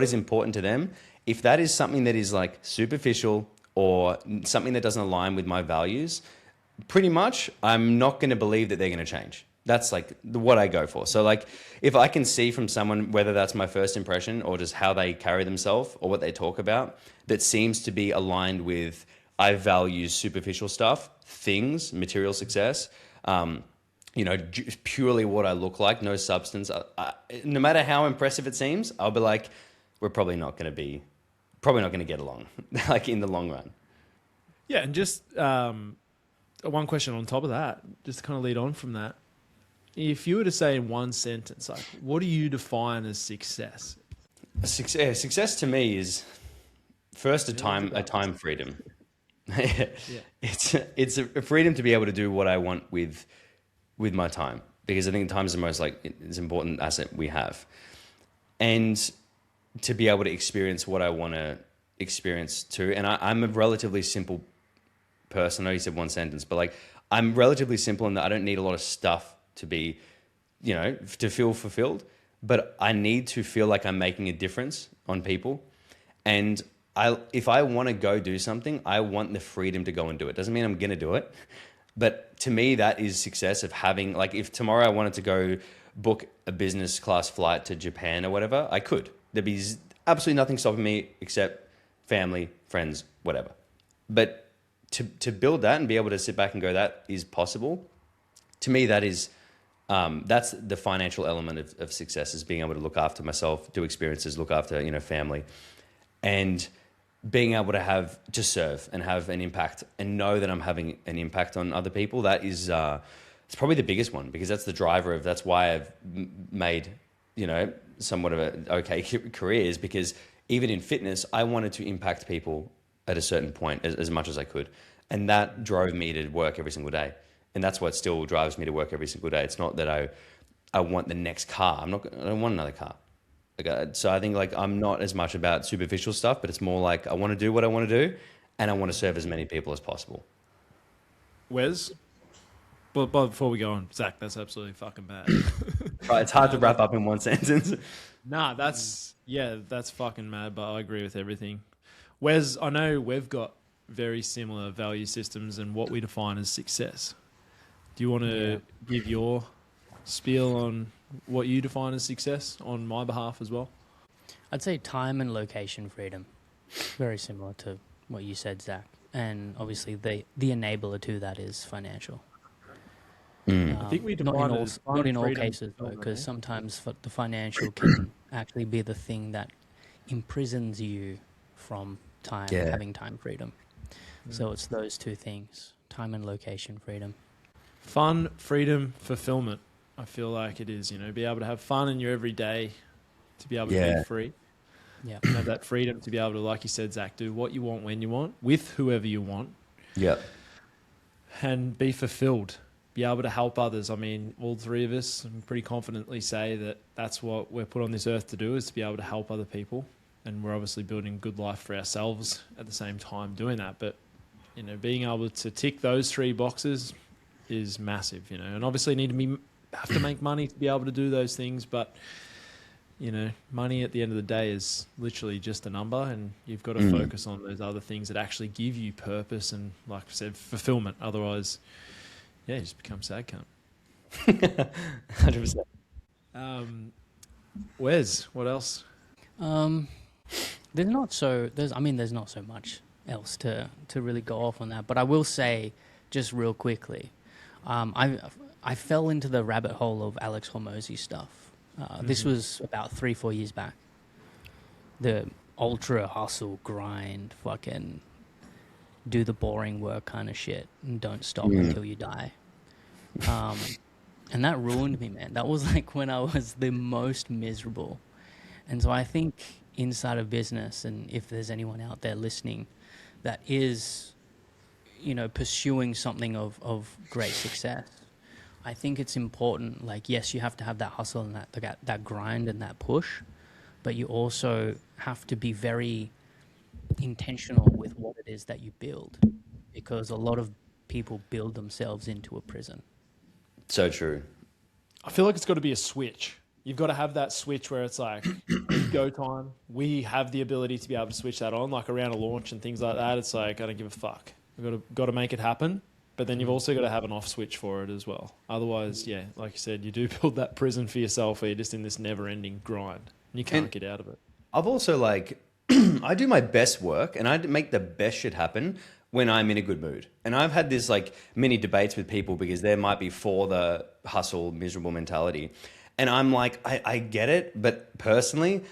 is important to them. If that is something that is like superficial or something that doesn't align with my values, pretty much I'm not going to believe that they're going to change. That's like what I go for. So like if I can see from someone, whether that's my first impression or just how they carry themselves or what they talk about, that seems to be aligned with, I value superficial stuff, things, material success, you know, purely what I look like, no substance. No matter how impressive it seems, I'll be like, we're probably not going to get along, like in the long run. Yeah, and just one question on top of that, just to kind of lead on from that. If you were to say in one sentence, like, what do you define as success? Success to me is first a time freedom. It's a freedom to be able to do what I want with my time, because I think time is the most it's important asset we have, and to be able to experience what I want to experience too. And I'm a relatively simple person. I know you said one sentence, but like I'm relatively simple in that I don't need a lot of stuff to be, you know, to feel fulfilled, but I need to feel like I'm making a difference on people. And if I want to go do something, I want the freedom to go and do it. Doesn't mean I'm going to do it, but to me, that is success of having, like, if tomorrow I wanted to go book a business class flight to Japan or whatever, I could. There'd be absolutely nothing stopping me except family, friends, whatever. But to build that and be able to sit back and go, that is possible. To me, that is, that's the financial element of success, is being able to look after myself, do experiences, look after, you know, family, and being able to just serve and have an impact and know that I'm having an impact on other people. That is, it's probably the biggest one, because that's the driver that's why I've made, you know, somewhat of an okay career, is because even in fitness, I wanted to impact people at a certain point as much as I could. And that drove me to work every single day. And that's what still drives me to work every single day. It's not that I want the next car. I don't want another car. So I think like I'm not as much about superficial stuff, but it's more like I want to do what I want to do, and I want to serve as many people as possible. Wes? But before we go on, Zach, that's absolutely fucking bad. Right, it's hard to wrap up in one sentence. Nah, that's fucking mad, but I agree with everything. Wes, I know we've got very similar value systems and what we define as success. Do you want to give your spiel on what you define as success on my behalf as well? I'd say time and location freedom. Very similar to what you said, Zach. And obviously the enabler to that is financial. I think we define not in all cases, though, because sometimes the financial can actually be the thing that imprisons you from time, having time freedom. So it's those two things, time and location freedom. Fun, freedom, fulfillment. I feel like it is, you know, be able to have fun in your everyday, to be able to be free. Yeah. Have that freedom to be able to, like you said, Zach, do what you want when you want, with whoever you want. Yeah. And be fulfilled. Be able to help others. I mean, all three of us can pretty confidently say that that's what we're put on this earth to do, is to be able to help other people. And we're obviously building a good life for ourselves at the same time doing that. But, you know, being able to tick those three boxes is massive, you know. And obviously have to make money to be able to do those things. But, you know, money at the end of the day is literally just a number, and you've got to focus on those other things that actually give you purpose and, like I said, fulfillment. Otherwise, you just become sad cunt. 100%. Wes, what else? There's not so much else to really go off on that. But I will say, just real quickly, I fell into the rabbit hole of Alex Hormozy stuff. This was about 3-4 years back. The ultra hustle grind, fucking do the boring work kind of shit, and don't stop until you die. And that ruined me, man. That was like when I was the most miserable. And so I think inside of business, and if there's anyone out there listening that is, pursuing something of great success, I think it's important. Like, yes, you have to have that hustle and that grind and that push, but you also have to be very intentional with what it is that you build, because a lot of people build themselves into a prison. So true. I feel like it's got to be a switch. You've got to have that switch where it's like go time. We have the ability to be able to switch that on, like around a launch and things like that. It's like, I don't give a fuck. We've got to make it happen. But then you've also got to have an off switch for it as well. Otherwise, yeah, like you said, you do build that prison for yourself where you're just in this never ending grind and you can't get out of it. I've also I do my best work and I make the best shit happen when I'm in a good mood. And I've had this mini debates with people because they might be for the hustle, miserable mentality. And I'm like, I get it. But personally,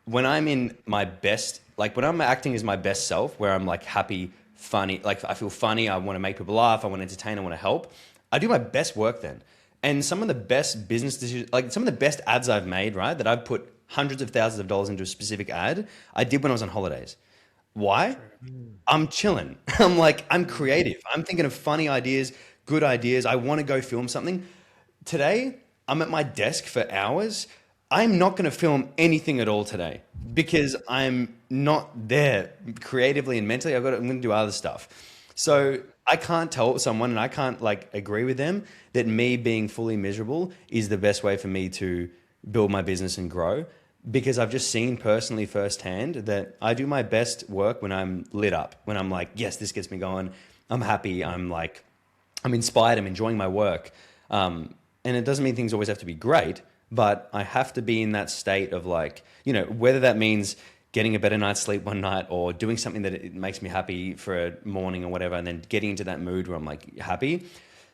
when I'm in my best, when I'm acting as my best self, where I'm happy, funny, I feel funny, I want to make people laugh, I want to entertain, I want to help, I do my best work then. And some of the best business decisions, some of the best ads I've made, right, that I've put hundreds of thousands of dollars into a specific ad, I did when I was on holidays. Why? I'm chilling. I'm creative. I'm thinking of funny ideas, good ideas. I want to go film something. Today, I'm at my desk for hours. I'm not going to film anything at all today because I'm not there creatively and mentally. I'm going to do other stuff. So I can't tell someone, and I can't agree with them, that me being fully miserable is the best way for me to build my business and grow, because I've just seen personally firsthand that I do my best work when I'm lit up, when I'm yes, this gets me going. I'm happy. I'm inspired. I'm enjoying my work. And it doesn't mean things always have to be great, but I have to be in that state of whether that means getting a better night's sleep one night or doing something that it makes me happy for a morning or whatever, and then getting into that mood where I'm happy,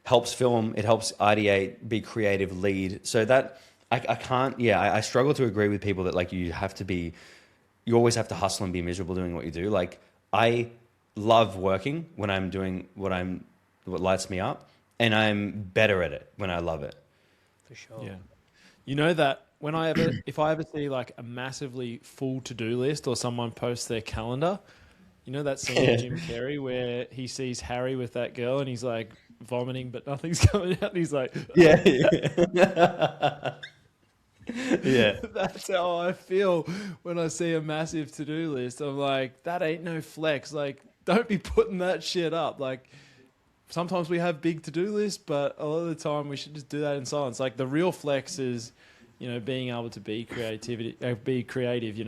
helps film, it helps ideate, be creative, lead. So that I can't, I struggle to agree with people that you always have to hustle and be miserable doing what you do. I love working when I'm doing what lights me up, and I'm better at it when I love it. For sure. Yeah. You know that if I ever see a massively full to-do list or someone posts their calendar, you know that scene of Jim Carrey where he sees Harry with that girl and he's vomiting but nothing's coming out and he's Yeah. Yeah. That's how I feel when I see a massive to-do list. I'm that ain't no flex. Don't be putting that shit up. Sometimes we have big to-do lists, but a lot of the time we should just do that in silence. The real flex is, being able to be creative,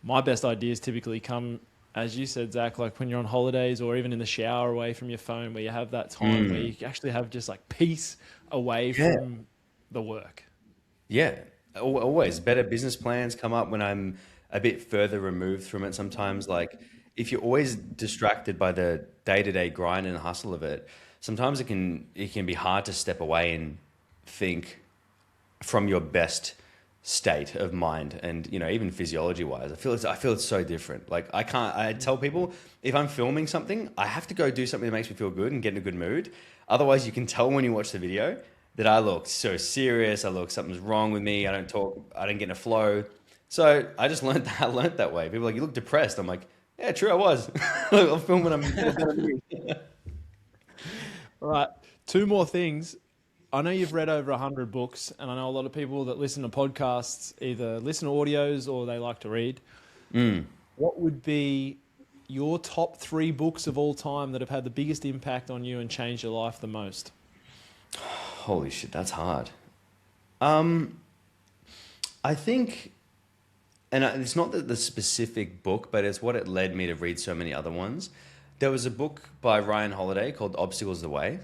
my best ideas typically come, as you said, Zach, when you're on holidays or even in the shower away from your phone, where you have that time where you actually have just peace away from the work. Yeah, always. Better business plans come up when I'm a bit further removed from it sometimes. If you're always distracted by the day-to-day grind and hustle of it, sometimes it can be hard to step away and think from your best state of mind, and even physiology-wise. I feel it's so different. I tell people, if I'm filming something, I have to go do something that makes me feel good and get in a good mood. Otherwise, you can tell when you watch the video that I look so serious. Something's wrong with me. I don't talk. I don't get in a flow. So I just learned that way. People are you look depressed. I'm yeah, true, I was. I'll film when I'm in a better mood. All right, two more things. I know you've read over 100 books, and I know a lot of people that listen to podcasts either listen to audios or they like to read. What would be your top 3 books of all time that have had the biggest impact on you and changed your life the most? Holy shit, that's hard. I think, and it's not the specific book, but it's what it led me to read so many other ones. There was a book by Ryan Holiday called Obstacles the Way.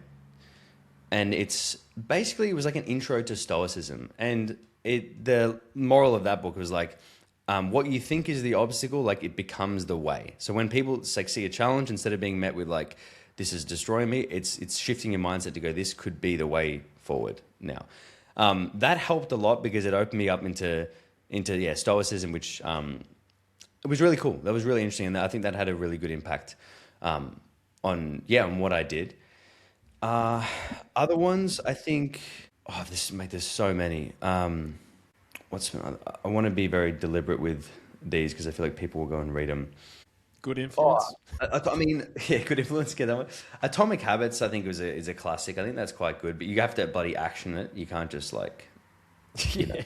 And it was an intro to Stoicism. And the moral of that book was what you think is the obstacle, it becomes the way. So when people see a challenge, instead of being met with this is destroying me, it's shifting your mindset to go, this could be the way forward now. That helped a lot because it opened me up into Stoicism, which it was really cool. That was really interesting. And I think that had a really good impact on what I did. Other ones, I think, there's so many. I want to be very deliberate with these because I feel like people will go and read them. Good influence. I mean, yeah, good influence. Get that one. Atomic Habits, I think, is a classic. I think that's quite good, but you have to bloody action it. You can't just like, you know,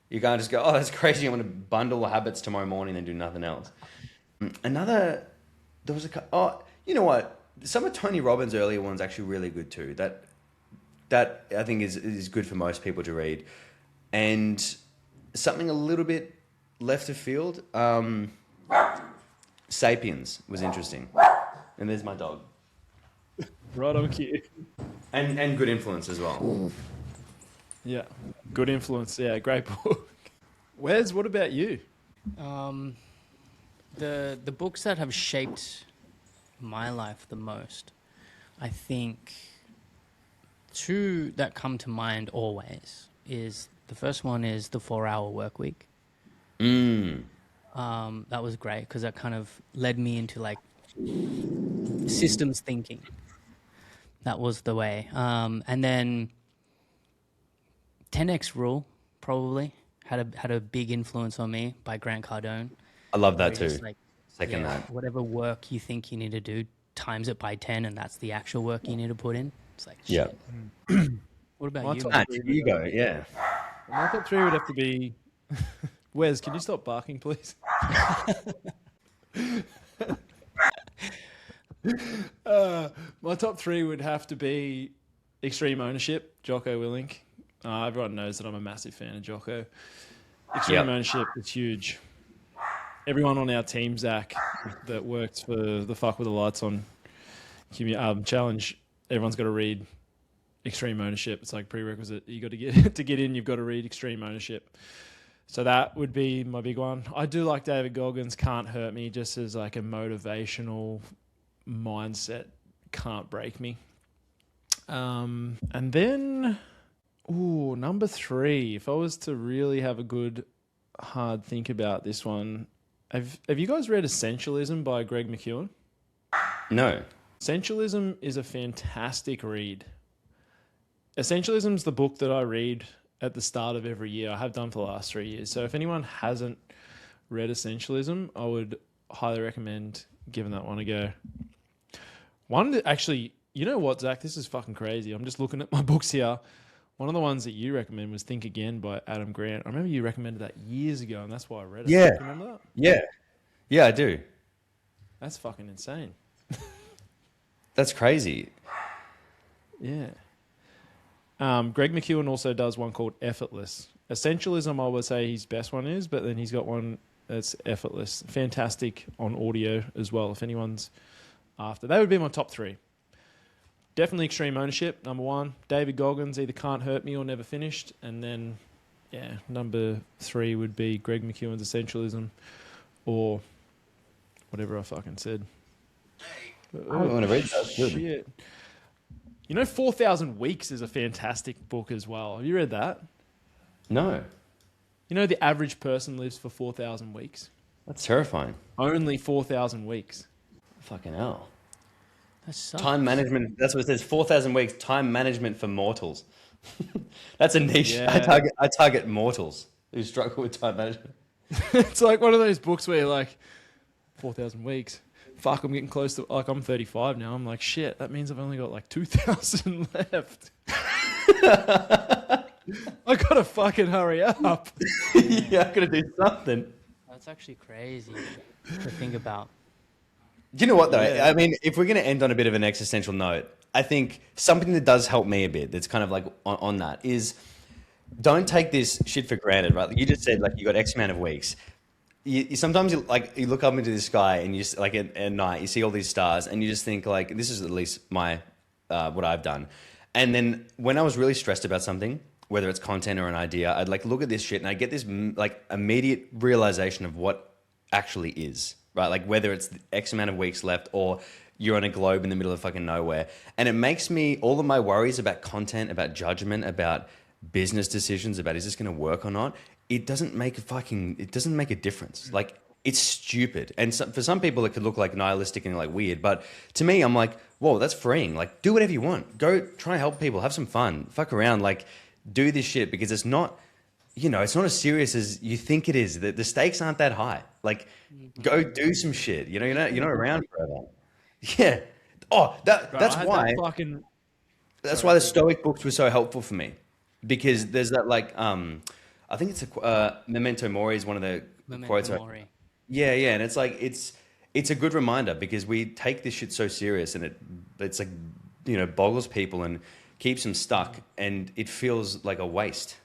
you can't just go, oh, that's crazy. I'm going to bundle the habits tomorrow morning and do nothing else. There was you know what? Some of Tony Robbins' earlier ones actually really good too. That I think is good for most people to read. And something a little bit left of field. Sapiens was interesting. And there's my dog. Right on cue. And Good Influence as well. Yeah. Good influence. Yeah, great book. Wes, what about you? The books that have shaped my life the most, I think two that come to mind always is the first one is The 4-Hour Workweek. That was great because that kind of led me into like systems thinking. That was the way. And then 10X Rule probably had a big influence on me by Grant Cardone. I love that Where too. it's like, Second that. whatever work you think you need to do, times it by 10, and that's the actual work you need to put in. It's like, Yeah. shit. What about My you? top man? Here you go. Yeah. My top three would have to be... Wes, can you stop barking, please? My top three would have to be Extreme Ownership, Jocko Willink. Everyone knows that I'm a massive fan of Jocko. Extreme Ownership is huge. Everyone on our team, Zach, that works for the Fuck with the Lights on challenge, everyone's got to read Extreme Ownership. It's like prerequisite. You got to get in. You've got to read Extreme Ownership. So that would be my big one. I do like David Goggins' Can't Hurt Me, just as like a motivational mindset. Can't break me. And then, number three. If I was to really have a good, hard think about this one, have you guys read Essentialism by Greg McKeown? No. Essentialism is a fantastic read. Essentialism is the book that I read at the start of every year. I have done for the last 3 years. So if anyone hasn't read Essentialism, I would highly recommend giving that one a go. One that actually, you know what, Zach? This is fucking crazy. I'm just looking at my books here. One of the ones that you recommend was Think Again by Adam Grant. I remember you recommended that years ago, and that's why I read it. Yeah. Do you remember that? Yeah. Yeah, I do. That's fucking insane. That's crazy. Yeah. Greg McKeown also does one called Effortless. Essentialism, I would say his best one is, but then he's got one that's Effortless. Fantastic on audio as well, if anyone's after. That would be my top three. Definitely Extreme Ownership, number one. David Goggins, either Can't Hurt Me or Never Finished. And then, number three would be Greg McKeown's Essentialism or whatever I fucking said. I don't want to read that. Good. Shit. You know, 4,000 Weeks is a fantastic book as well. Have you read that? No. You know, the average person lives for 4,000 weeks. That's terrifying. Only 4,000 weeks. Fucking hell. That sucks. Time management. That's what it says. 4,000 weeks. Time management for mortals. That's a niche. Yeah. I target mortals who struggle with time management. It's like one of those books where you're like, 4,000 weeks. Fuck, I'm getting close to, like, I'm 35 now. I'm like, shit, that means I've only got like 2,000 left. I gotta fucking hurry up. Yeah, I gotta do something. That's actually crazy to think about. Do you know what though? Yeah. I mean, if we're going to end on a bit of an existential note, I think something that does help me a bit, that's kind of like on that, is don't take this shit for granted, right? Like you just said, like you got X amount of weeks. You sometimes you look up into the sky and you just, like at night you see all these stars and you just think like, this is at least my what I've done. And then when I was really stressed about something, whether it's content or an idea, I'd like look at this shit and I get this like immediate realization of what actually is, right? Like whether it's X amount of weeks left or you're on a globe in the middle of fucking nowhere. And it makes me, all of my worries about content, about judgment, about business decisions, about is this going to work or not, it doesn't make a difference. Like it's stupid. And so, for some people it could look like nihilistic and like weird, but to me, I'm like, whoa, that's freeing. Like do whatever you want. Go try and help people, have some fun, fuck around, like do this shit because it's not it's not as serious as you think it is. The stakes aren't that high. Like, go do some shit. You're not around forever. Yeah. Oh, Bro, that's I had why. that fucking. That's Sorry. why the Stoic books were so helpful for me, because there's that I think it's Memento Mori is one of the quotes. Memento Mori. Yeah, and it's like it's a good reminder, because we take this shit so serious, and it's like boggles people and keeps them stuck, and it feels like a waste.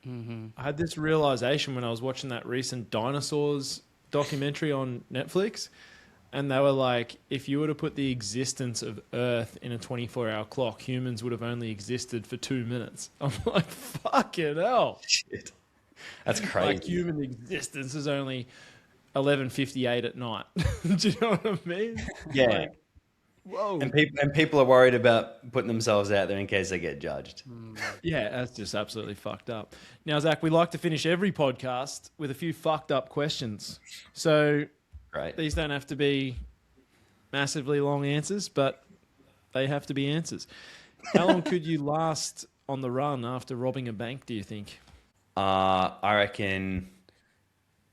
I had this realization when I was watching that recent dinosaurs documentary on Netflix, and they were like, if you were to put the existence of Earth in a 24-hour clock, humans would have only existed for 2 minutes. I'm like, fucking hell. Shit, that's crazy. Like, human existence is only 11:58 at night. Do you know what I mean? Yeah. Like, whoa. And people are worried about putting themselves out there in case they get judged. Yeah, that's just absolutely fucked up. Now, Zach, we like to finish every podcast with a few fucked up questions. So Right. these don't have to be massively long answers, but they have to be answers. How long could you last on the run after robbing a bank, do you think? I reckon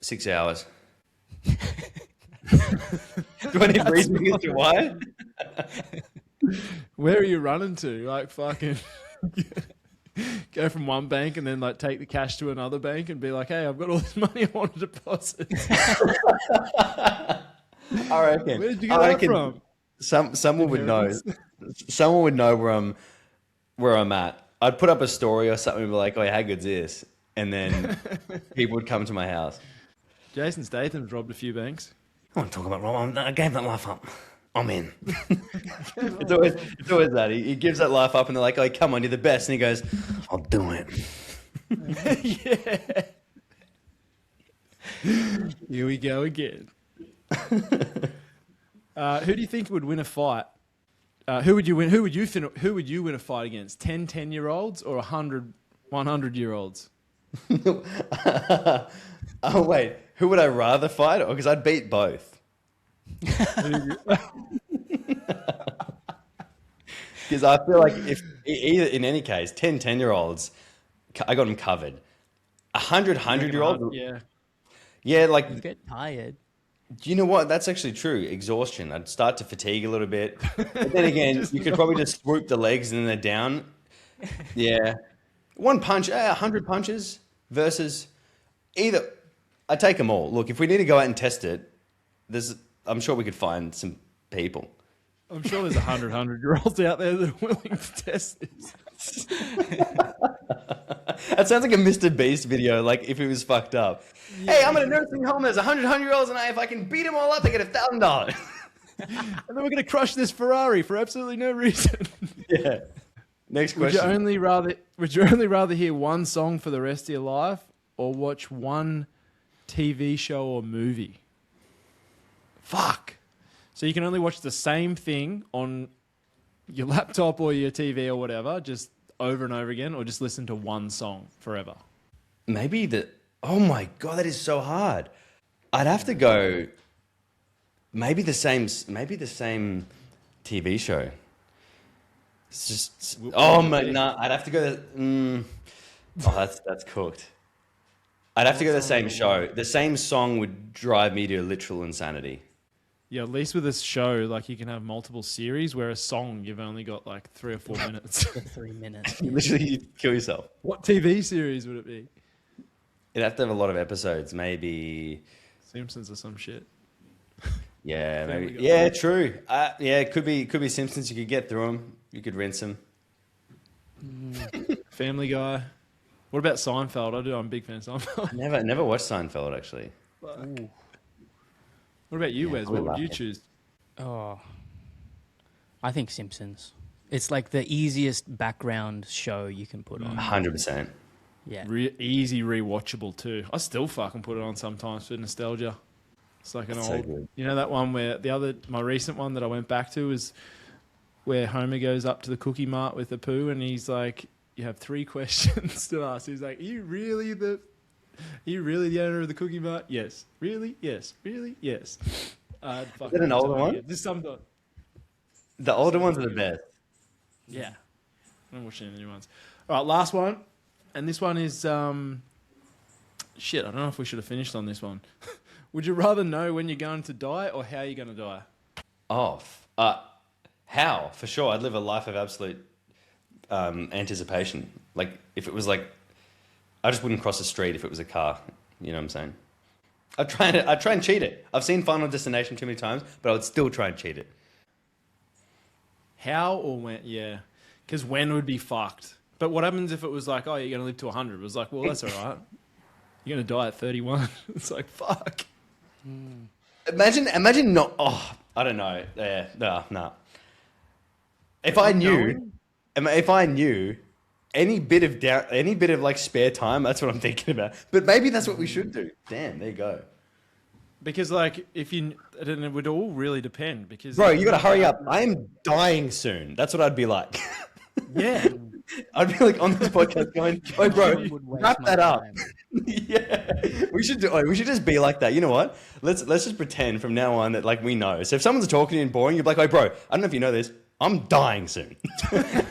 6 hours. Do I need reasoning as to why? Where are you running to? Like, fucking go from one bank and then like take the cash to another bank and be like, hey, I've got all this money I want to deposit. I reckon. Where did you get that from? Someone would know. Someone would know where I'm at. I'd put up a story or something and be like, oh, how good's this? And then people would come to my house. Jason Statham's robbed a few banks. I want to talk about Rob. I gave that life up. I'm in. It's always that. He gives that life up and they're like, oh, come on, you're the best. And he goes, I'll do it. Yeah. Here we go again. Who do you think would win a fight? Who would you win? Who would you win a fight against? 10-year-olds or 100-year-olds? Oh, wait. Who would I rather fight? Because I'd beat both. Because I feel like if either, in any case, 10-year-olds, I got them covered. 100-year-olds, yeah, like, You get tired. you know what? That's actually true. Exhaustion. I'd start to fatigue a little bit. But then again, you could probably just swoop the legs and then they're down. Yeah. One punch, 100 punches versus either. I take them all. Look, if we need to go out and test it, I'm sure we could find some people. I'm sure there's 100-year-olds out there that are willing to test this. That sounds like a Mr. Beast video, like if it was fucked up. Yeah. Hey, I'm in a nursing home. There's 100-year-olds, and if I can beat them all up, I get $1,000. And then we're going to crush this Ferrari for absolutely no reason. Yeah. Next question. Would you only rather hear one song for the rest of your life, or watch one TV show or movie? Fuck. So you can only watch the same thing on your laptop or your TV or whatever, just over and over again, or just listen to one song forever? Maybe oh my God, that is so hard. I'd have to go, maybe the same TV show. It's just, I'd have to go, that's cooked. I'd have to go the same show. The same song would drive me to literal insanity. Yeah, at least with this show, like, you can have multiple series, where a song, you've only got like 3 or 4 minutes. 3 minutes. Literally, you'd kill yourself. What TV series would it be? It'd have to have a lot of episodes, maybe. Simpsons or some shit. Yeah, Family maybe. Guy. Yeah, true. Yeah, it could be Simpsons. You could get through them. You could rinse them. Family Guy. What about Seinfeld? I'm a big fan of Seinfeld. Never watched Seinfeld, actually. What about you, Wes? I What love would you it. choose? Oh, I think Simpsons. It's like the easiest background show you can put on. 100%. Yeah. Easy rewatchable too. I still fucking put it on sometimes for nostalgia. It's like an That's so old, good. you know, that one where my recent one that I went back to is where Homer goes up to the cookie mart with the poo and he's like, you have 3 questions to ask. He's like, are you really the owner of the cookie mart? Yes. Really? Yes. Really? Yes. Is that an older one? Just sometimes. The older ones are the best. Yeah. I don't watch any of the new ones. All right, last one. And this one is Shit, I don't know if we should have finished on this one. Would you rather know when you're going to die or how you're going to die? Oh, how? For sure. I'd live a life of absolute anticipation. Like, if it was like, I just wouldn't cross the street if it was a car. You know what I'm saying? I'd try and cheat it. I've seen Final Destination too many times, but I would still try and cheat it. How or when? Yeah. Because when would be fucked. But what happens if it was like, oh, you're going to live to 100? It was like, well, that's all right. You're going to die at 31. It's like, fuck. Imagine not. Oh, I don't know. Yeah, no. If I knew any bit of doubt, any bit of like spare time, that's what I'm thinking about. But maybe that's what we should do. Damn, there you go. Because like, if you, then it would all really depend. Because Bro, you got to hurry up. I am dying soon. That's what I'd be like. Yeah. I'd be like on this podcast going, "Oh, bro, Would waste wrap my that up." time. Yeah, we should just be like that. You know what? Let's just pretend from now on that like we know. So if someone's talking to you and boring, you're like, "Oh, bro, I don't know if you know this. I'm dying soon.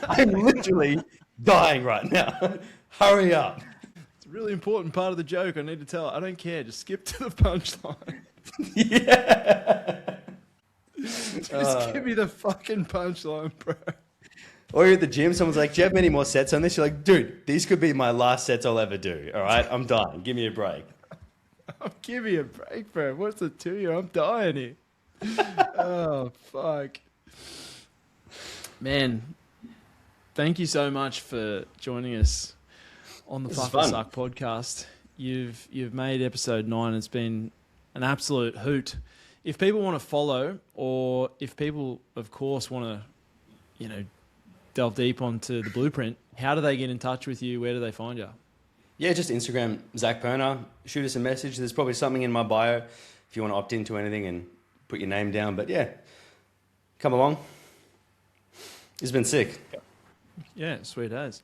I'm literally dying right now. Hurry up." It's a really important part of the joke. I need to tell. I don't care. Just skip to the punchline. Yeah. Just give me the fucking punchline, bro. Or you're at the gym, someone's like, "Do you have many more sets on this?" You're like, "Dude, these could be my last sets I'll ever do. All right, I'm dying. Give me a break." Oh, give me a break, bro. What's it to you? I'm dying here. Oh, fuck. Man, thank you so much for joining us on the This is Fuck or fun. Suck podcast. You've made episode 9. It's been an absolute hoot. If people want to follow, or if people, of course, want to, delve deep onto the blueprint, how do they get in touch with you? Where do they find you? Yeah, just Instagram, Zac Perna. Shoot us a message. There's probably something in my bio if you want to opt into anything and put your name down. But yeah, come along. It's been sick. Yeah, sweet as.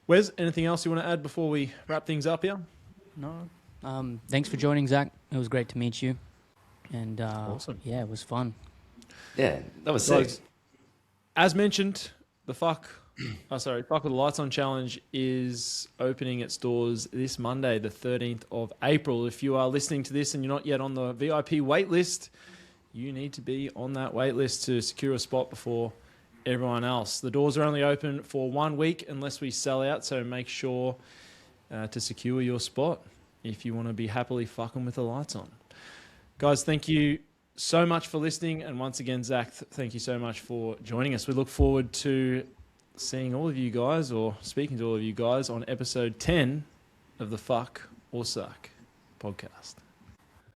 Wes, anything else you want to add before we wrap things up here? No. Thanks for joining, Zach. It was great to meet you. And Awesome. yeah, it was fun. Yeah, that was sick. Guys, as mentioned, the Fuck with the Lights On Challenge is opening its doors this Monday, the 13th of April. If you are listening to this and you're not yet on the VIP wait list, you need to be on that wait list to secure a spot before everyone else. The doors are only open for 1 week unless we sell out, so make sure to secure your spot if you want to be happily fucking with the lights on. Guys, thank you so much for listening. And once again, Zach, thank you so much for joining us. We look forward to seeing all of you guys, or speaking to all of you guys, on episode 10 of the Fuck or Suck podcast.